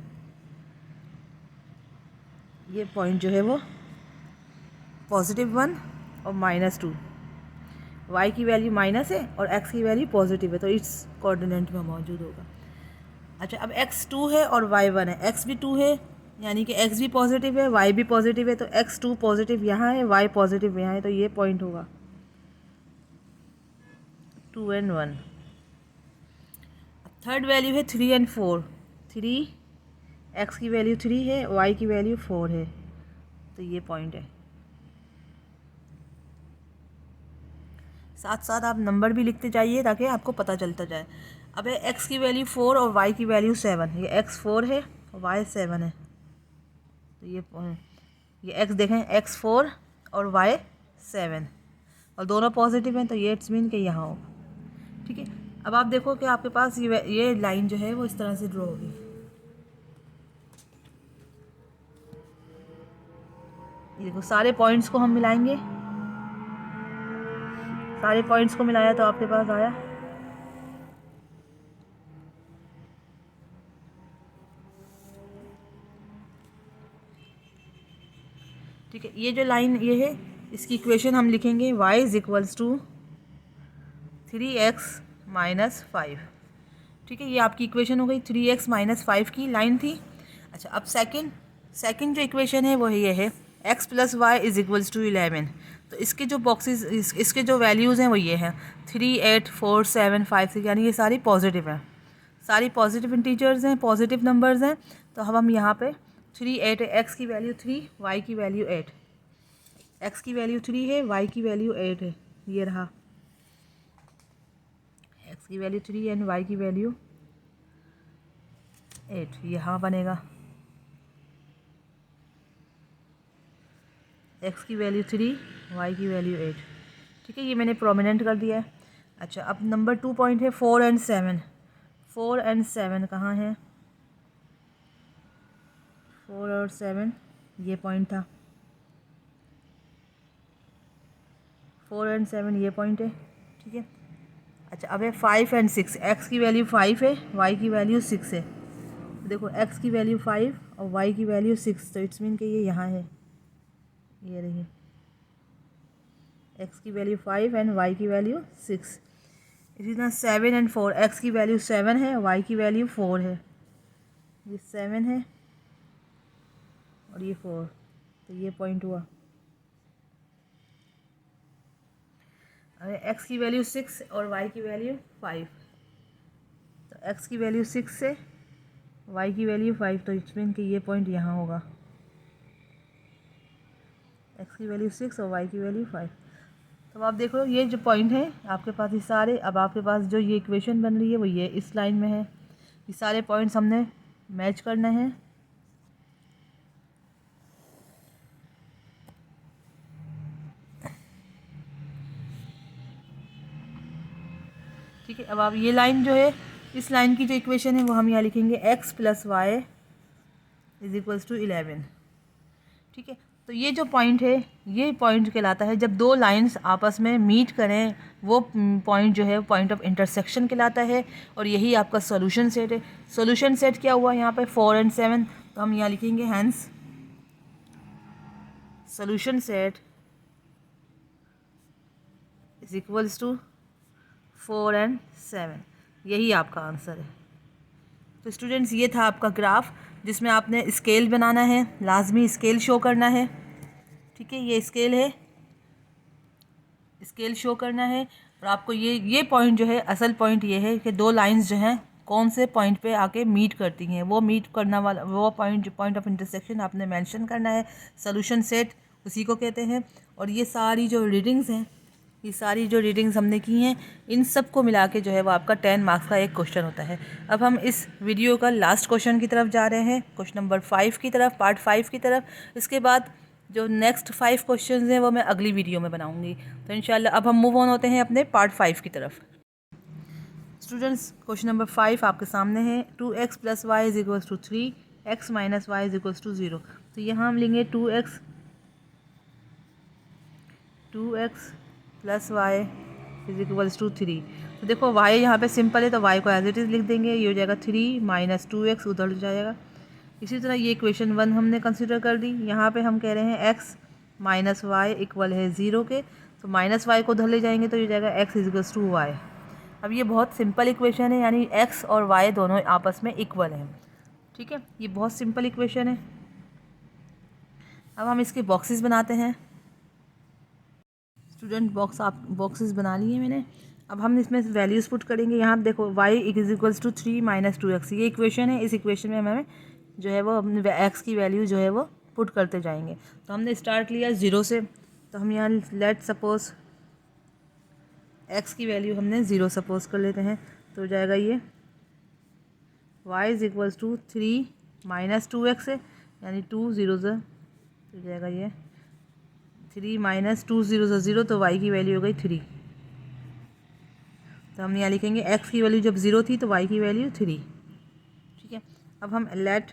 ये पॉइंट जो है वो +1 और -2, y की वैल्यू माइनस है और x की वैल्यू पॉजिटिव है, तो इस कोऑर्डिनेट में मौजूद होगा। अच्छा, अब x 2 है और y 1 है। x भी 2 है, यानी कि x भी पॉजिटिव है, y भी पॉजिटिव है, तो x 2 पॉजिटिव यहाँ है, y पॉजिटिव यहाँ है, तो ये पॉइंट होगा 2 और 1। थर्ड वैल्यू है 3 और 4। 3, x की वैल्यू 3 है, y की वैल्यू 4 है, तो ये पॉइंट है। साथ साथ आप नंबर भी लिखते जाइए ताकि आपको पता चलता जाए। अब है x की वैल्यू 4 और y की वैल्यू 7। ये x 4 है और y 7 है, तो ये x देखें, x 4 और y 7, और दोनों पॉजिटिव हैं, तो ये इट्स मीन कि यहाँ हो, ठीक है। अब आप देखो कि आपके पास ये लाइन जो है वो इस तरह से ड्रॉ होगी। ये देखो, सारे पॉइंट्स को हम मिलाएंगे, सारे पॉइंट्स को मिलाया तो आपके पास आया ठीक है। ये जो लाइन ये है, इसकी इक्वेशन हम लिखेंगे y = 3x - 5, ठीक है। ये आपकी इक्वेशन हो गई, 3x - 5 की लाइन थी। अच्छा, अब सेकंड जो इक्वेशन है वो ये है x + y = 11। तो इसके जो बॉक्सेस, इसके जो वैल्यूज़ हैं वो ये हैं 3, 8, 4, 7, 5, 6, यानी ये सारी पॉजिटिव हैं, सारी पॉजिटिव इंटीजर्स हैं, पॉजिटिव नंबर्स हैं। तो हम यहाँ पे 3, 8 है, x की वैल्यू 3, y की वैल्यू 8, x की वैल्यू 3 है, y की वैल्यू 8 है, ये रहा x की वैल्यू 3 एंड y की वैल्यू 8, यहाँ बनेगा x की वैल्यू 3, y की वैल्यू 8, ठीक है। ये मैंने प्रोमिनेंट कर दिया है। अच्छा, अब नंबर 2 पॉइंट है 4 और 7। 4 और 7 कहाँ है? 4 और 7 ये पॉइंट था, 4 और 7 ये पॉइंट है, ठीक है। अच्छा, अब है 5 और 6। x की वैल्यू 5 है, y की वैल्यू 6 है। तो देखो, x की वैल्यू 5 और y की वैल्यू 6, तो इट्स मीन कि ये यहाँ है, ये रही x की वैल्यू 5 एंड y की वैल्यू 6। इसी तरह 7 और 4, x की वैल्यू 7 है, y की वैल्यू 4 है, ये 7 है और ये 4, तो ये पॉइंट हुआ। अरे x की वैल्यू 6 और y की वैल्यू 5, तो x की वैल्यू 6 है, y की वैल्यू 5, तो इट्स मीन कि ये पॉइंट यहाँ होगा, x की वैल्यू 6 और y की वैल्यू 5। तो आप देख लो, ये जो पॉइंट है आपके पास, ये सारे, अब आपके पास जो ये इक्वेशन बन रही है वो ये इस लाइन में है। ये सारे पॉइंट्स हमने मैच करने हैं, ठीक है। अब आप ये लाइन जो है, इस लाइन की जो इक्वेशन है वो हम यहाँ लिखेंगे x + y = 11, ठीक है। तो ये जो पॉइंट है, ये पॉइंट कहलाता है जब दो लाइंस आपस में मीट करें, वो पॉइंट जो है पॉइंट ऑफ इंटरसेक्शन कहलाता है, और यही आपका सॉल्यूशन सेट है। सॉल्यूशन सेट क्या हुआ यहाँ पे? 4 और 7, तो हम यहाँ लिखेंगे हैंस सॉल्यूशन सेट = 4 और 7, यही आपका आंसर है। तो स्टूडेंट्स, ये था आपका ग्राफ जिसमें आपने स्केल बनाना है, लाजमी स्केल शो करना है, ठीक है। ये स्केल है, स्केल शो करना है, और आपको ये पॉइंट जो है, असल पॉइंट ये है कि दो लाइंस जो हैं कौन से पॉइंट पे आके मीट करती हैं, वो मीट करना वाला वो पॉइंट, जो पॉइंट ऑफ इंटरसेक्शन आपने मेंशन करना है। सॉल्यूशन सेट उसी को कहते हैं। और ये सारी जो रीडिंग्स हैं, ये सारी जो रीडिंग्स हमने की हैं, इन सब को मिला के जो है वो आपका 10 मार्क्स का एक क्वेश्चन होता है। अब हम इस वीडियो का लास्ट क्वेश्चन की तरफ जा रहे हैं, क्वेश्चन नंबर 5 की तरफ, पार्ट 5 की तरफ। इसके बाद जो नेक्स्ट 5 क्वेश्चन हैं वो मैं अगली वीडियो में बनाऊंगी। तो इंशाल्लाह अब हम मूव ऑन होते हैं अपने पार्ट 5 की तरफ। स्टूडेंट्स, क्वेश्चन नंबर 5 आपके सामने है। 2x + y = 3, x - y = 0। तो यहाँ हम लेंगे 2x plus y is equals to 3। तो देखो y यहाँ पे सिंपल है तो y को एज इट इज़ लिख देंगे, ये हो जाएगा 3 माइनस 2x उधर जाएगा। इसी तरह ये इक्वेशन 1 हमने कंसिडर कर दी। यहाँ पे हम कह रहे हैं x माइनस वाई इक्वल है 0 के, तो माइनस वाई को उधर ले जाएंगे तो ये जाएगा x is equals to y. अब ये बहुत सिंपल इक्वेशन है, यानी x और y दोनों आपस में इक्वल हैं। ठीक है, ये बहुत सिंपल इक्वेशन है। अब हम इसके बॉक्सेस बनाते हैं। स्टूडेंट बॉक्सेस बना लिए मैंने। अब हम इसमें वैल्यूज़ पुट करेंगे। यहाँ पे देखो y is equals to 3 minus 2x, ये इक्वेशन है। इस इक्वेशन में हमें जो है वो अपने x की वैल्यू जो है वो पुट करते जाएंगे। तो हमने स्टार्ट लिया 0 से, तो हम यहाँ लेट सपोज x की वैल्यू हमने 0 सपोज कर लेते हैं। तो हो जाएगा ये y is equals to 3 minus 2x है, यानी 2 0 से हो जाएगा ये 3 माइनस 2 0 से 0, तो y की वैल्यू हो गई 3। तो हम यहाँ लिखेंगे x की वैल्यू जब 0 थी तो y की वैल्यू 3। ठीक है, अब हम let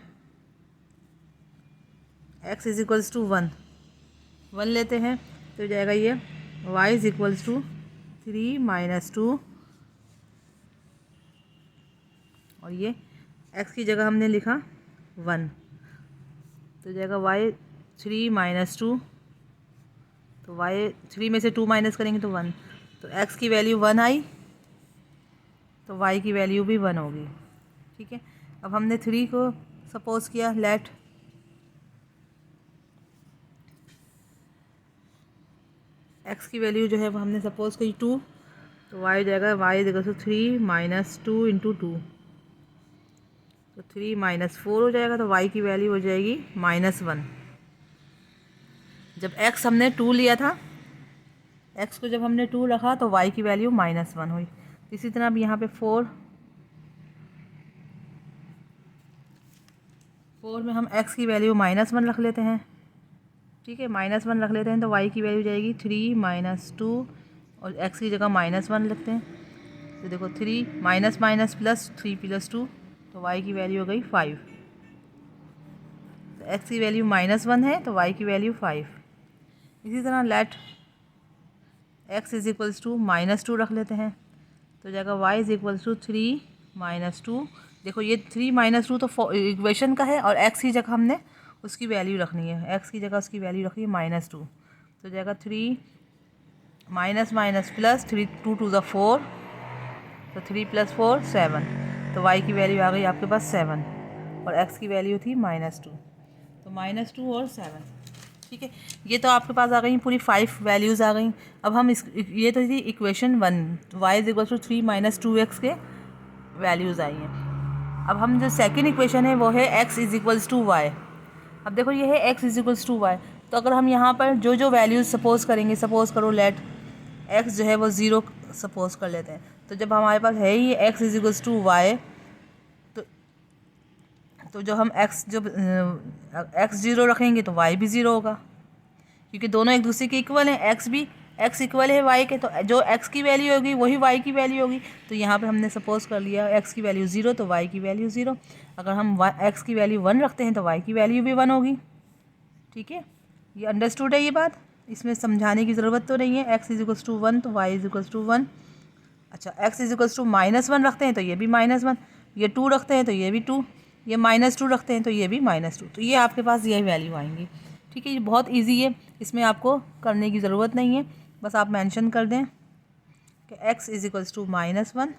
x is equals to 1 लेते हैं। तो हो जाएगा ये y is equals to 3 minus 2, और ये x की जगह हमने लिखा 1, तो हो जाएगा y 3 माइनस 2, तो y 3 में से 2 माइनस करेंगे तो 1, तो x की वैल्यू 1 आई, तो y की वैल्यू भी 1 होगी। ठीक है, अब हमने 3 को सपोज किया लेट x की वैल्यू जो है वो हमने सपोज की 2, तो y जाएगा y is equal to 3 minus 2 into 2, तो 3 माइनस 4 हो जाएगा, तो y की वैल्यू हो जाएगी -1। जब x हमने 2 लिया था, x को जब हमने 2 रखा तो y की वैल्यू -1 हुई। इसी तरह अब यहाँ पे 4 में हम x की वैल्यू -1 रख लेते हैं। ठीक है, -1 रख लेते हैं, तो y की वैल्यू जाएगी 3 माइनस 2, और x की जगह -1 लिखते हैं। तो देखो 3 माइनस माइनस प्लस 3 प्लस 2, तो y की वैल्यू हो गई 5। तो x की वैल्यू -1 है तो y की वैल्यू 5। इसी तरह let x is equals to -2 रख लेते हैं। तो जाएगा y is equals to 3 minus 2। देखो ये 3 माइनस 2 तो इक्वेशन का है, और x की जगह हमने उसकी वैल्यू रखनी है, x की जगह उसकी वैल्यू रखनी है -2। तो जाएगा 3 माइनस माइनस प्लस 3 2 2 ज़ा 4, तो 3 प्लस 4 7, तो y की वैल्यू आ गई आपके पास 7, और x की वैल्यू थी -2, तो -2 और 7। ठीक है, ये तो आपके पास आ गई पूरी 5 वैल्यूज़ आ गई। अब हम ये तो थी equation 1, y is equal to 3 minus 2x के वैल्यूज़ आई हैं। अब हम जो सेकंड इक्वेशन है वो है x is equals to y. अब देखो ये है x is equals to y, तो अगर हम यहाँ पर जो जो वैल्यूज़ सपोज करेंगे, सपोज करो लेट x जो है वो 0 सपोज कर लेते हैं। तो जब हमारे पास है ही x is equals to y, तो जो हम x 0 रखेंगे तो y भी 0 होगा, क्योंकि दोनों एक दूसरे के इक्वल हैं। x इक्वल है y के, तो जो x की वैल्यू होगी वही y की वैल्यू होगी। तो यहाँ पे हमने सपोज कर लिया x की वैल्यू 0 तो y की वैल्यू 0। अगर हम x की वैल्यू 1 रखते हैं तो y की वैल्यू भी 1 होगी। ठीक है, ये अंडरस्टूड है ये बात, इसमें समझाने की ज़रूरत तो नहीं है। x इज इक्वल्स टू 1 तो y इज इक्वल्स टू 1। अच्छा, x इज इक्वल्स टू -1 रखते हैं तो ये भी -1, ये 2 रखते हैं तो ये भी 2, ये -2 रखते हैं तो ये भी -2, तो ये आपके पास ये वैल्यू आएंगी। ठीक है, ये बहुत इजी है, इसमें आपको करने की ज़रूरत नहीं है, बस आप मेंशन कर दें कि x इज इक्वल्स टू -1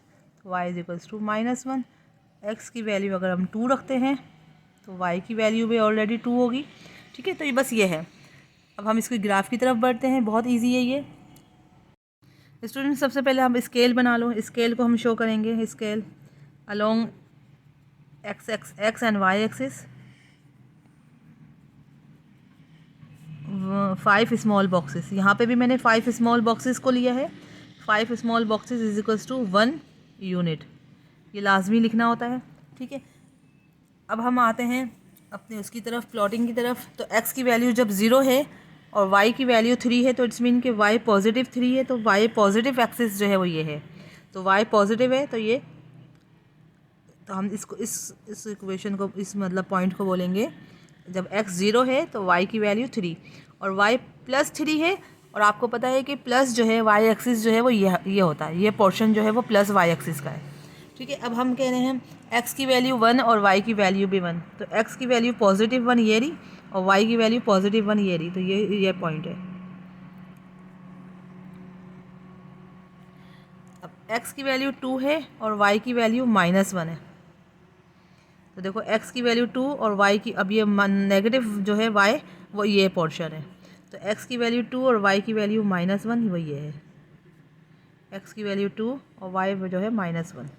तो y is equals to -1। x की वैल्यू अगर हम 2 रखते हैं तो y की वैल्यू भी ऑलरेडी 2 होगी। ठीक है, तो ये बस ये है। अब हम इसकी ग्राफ की तरफ बढ़ते हैं, बहुत ईजी है ये। स्टूडेंट सबसे पहले हम स्केल बना लो, स्केल को हम शो करेंगे, scale along x and y axis. 5 small boxes, यहाँ पे भी मैंने 5 स्मॉल बॉक्सेस को लिया है। 5 small boxes is equals to 1 unit, ये लाजमी लिखना होता है। ठीक है, अब हम आते हैं अपने उसकी तरफ, प्लॉटिंग की तरफ। तो x की वैल्यू जब 0 है और y की वैल्यू 3 है, तो इट्स मीन कि y पॉजिटिव 3 है, तो y पॉजिटिव एक्सिस जो है वो ये है। तो y पॉजिटिव है, तो ये, तो हम इसको इस इक्वेशन को, इस मतलब पॉइंट को बोलेंगे जब x 0 है तो y की वैल्यू 3 और y प्लस 3 है। और आपको पता है कि प्लस जो है वाई एक्सिस जो है वो ये होता है, ये पोर्शन जो है वो प्लस वाई एक्सिस का है। ठीक है, अब हम कह रहे हैं x की वैल्यू 1 और y की वैल्यू भी 1, तो x की वैल्यू +1 ये रही और y की वैल्यू +1 ये रही, तो ये पॉइंट है। अब x की वैल्यू 2 है और y की वैल्यू -1 है, तो देखो x की वैल्यू 2 और y की, अब ये नेगेटिव जो है y वो ये पोर्शन है, तो x की वैल्यू 2 और y की वैल्यू -1 वो ये है, x की वैल्यू 2 और y जो है -1।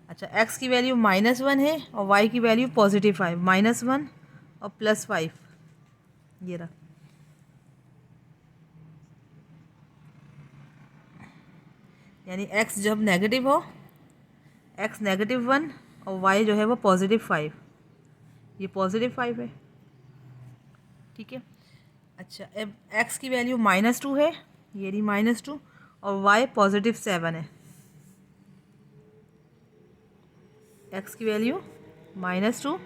अच्छा, x की वैल्यू -1 है और y की वैल्यू +5, -1 और +5 ये रहा। यानी x जब नेगेटिव हो, x -1 और y जो है वो +5, ये +5 है। ठीक है, अच्छा अब x की वैल्यू -2 है, ये रही -2 और y +7 है, x की वैल्यू -2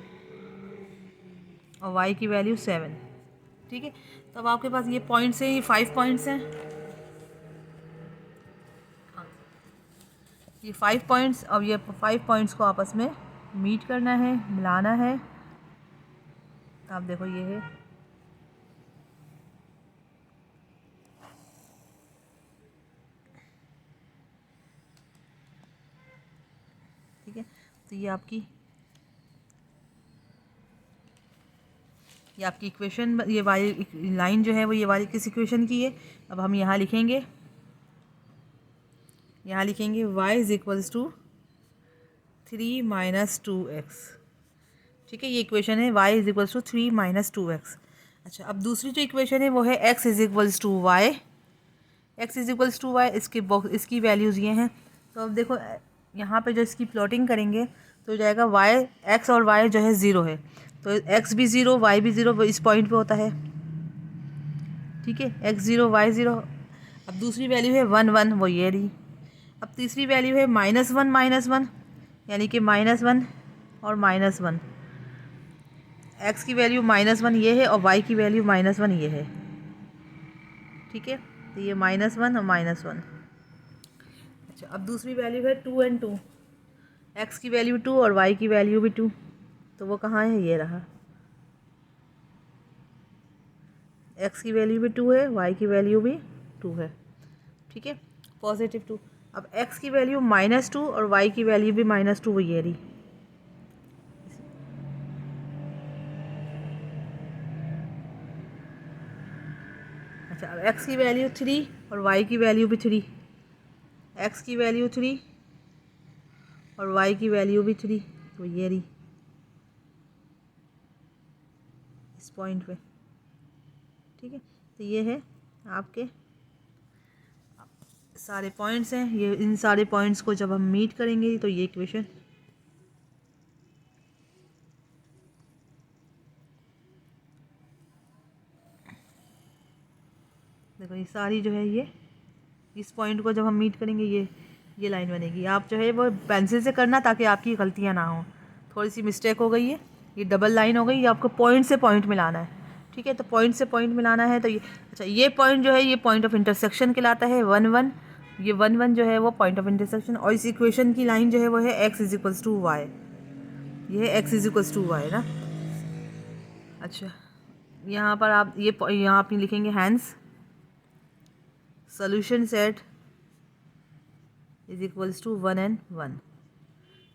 और y की वैल्यू 7। ठीक है, तो अब आपके पास ये पॉइंट्स हैं, ये 5 पॉइंट्स हैं, ये 5 पॉइंट्स। अब ये 5 पॉइंट्स को आपस में मीट करना है, मिलाना है। आप देखो ये है, ठीक है, तो ये आपकी इक्वेशन, ये वाली लाइन जो है वो ये वाली किस इक्वेशन की है। अब हम यहाँ लिखेंगे, y is equals to 3 - 2x। ठीक है, ये इक्वेशन है, y is equals to 3 - 2x। अच्छा, अब दूसरी जो इक्वेशन है वो है x is equals to y, इसकी वैल्यूज़ ये हैं। तो अब देखो यहाँ पे जो इसकी प्लॉटिंग करेंगे तो हो जाएगा x और y जो है 0 है, तो x भी 0 y भी 0 इस पॉइंट पे होता है। ठीक है, x 0 y 0। अब दूसरी वैल्यू है 1 1, वो ये रही। अब तीसरी वैल्यू है -1 यानी कि -1 और -1, x की वैल्यू -1 ये है और y की वैल्यू -1 ये है। ठीक है, तो ये -1 और -1। अच्छा, अब दूसरी वैल्यू है 2 और 2, x की वैल्यू 2 और y की वैल्यू भी 2, तो वो कहाँ है, ये रहा। x की वैल्यू भी 2 है, y की वैल्यू भी 2 है। ठीक है, +2। अब x की वैल्यू -2 और y की वैल्यू भी -2, वो ये रही। अच्छा, अब x की वैल्यू 3 और y की वैल्यू भी 3, x की वैल्यू 3 और y की वैल्यू भी 3, तो ये रही इस पॉइंट पे। ठीक है, तो ये है आपके सारे पॉइंट्स हैं, ये इन सारे पॉइंट्स को जब हम मीट करेंगे तो ये इक्वेशन देखो, ये सारी जो है ये इस पॉइंट को जब हम मीट करेंगे ये लाइन बनेगी। आप जो है वो पेंसिल से करना ताकि आपकी गलतियाँ ना हों। थोड़ी सी मिस्टेक हो गई है, ये डबल लाइन हो गई, ये आपको पॉइंट से पॉइंट मिलाना है। ठीक है, तो पॉइंट से पॉइंट मिलाना है, तो ये अच्छा, ये पॉइंट जो है ये पॉइंट ऑफ इंटरसेक्शन कहलाता है 1 1। ये 1 1 जो है वो पॉइंट ऑफ इंटरसेक्शन, और इस इक्वेशन की लाइन जो है वो है x is equals to y, ये है x is equals to y ना। अच्छा, यहाँ पर आप यहाँ आप लिखेंगे hence solution set is equals to 1 and 1।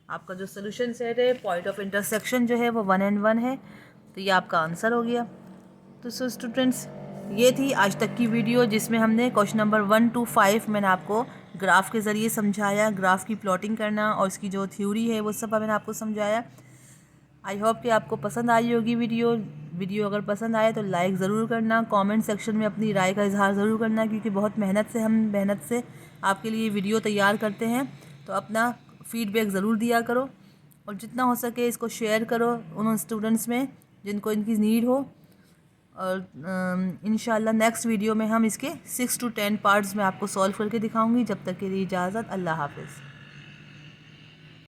आपका जो सोल्यूशन सेट है, पॉइंट ऑफ इंटरसेक्शन जो है वो 1 and 1 है, तो ये आपका आंसर हो गया। तो सो स्टूडेंट्स, ये थी आज तक की वीडियो जिसमें हमने क्वेश्चन नंबर 1 to 5 मैंने आपको ग्राफ के ज़रिए समझाया, ग्राफ की प्लॉटिंग करना और इसकी जो थ्योरी है वो सब मैंने आपको समझाया। आई होप कि आपको पसंद आई होगी वीडियो अगर पसंद आए तो लाइक ज़रूर करना, कमेंट सेक्शन में अपनी राय का इजहार ज़रूर करना, क्योंकि बहुत मेहनत से आपके लिए वीडियो तैयार करते हैं। तो अपना फीडबैक ज़रूर दिया करो और जितना हो सके इसको शेयर करो उन स्टूडेंट्स में जिनको इनकी नीड हो। और इंशाल्लाह नेक्स्ट वीडियो में हम इसके 6 to 10 पार्ट्स में आपको सॉल्व करके दिखाऊंगी। जब तक के लिए इजाज़त, अल्लाह हाफ़िज़।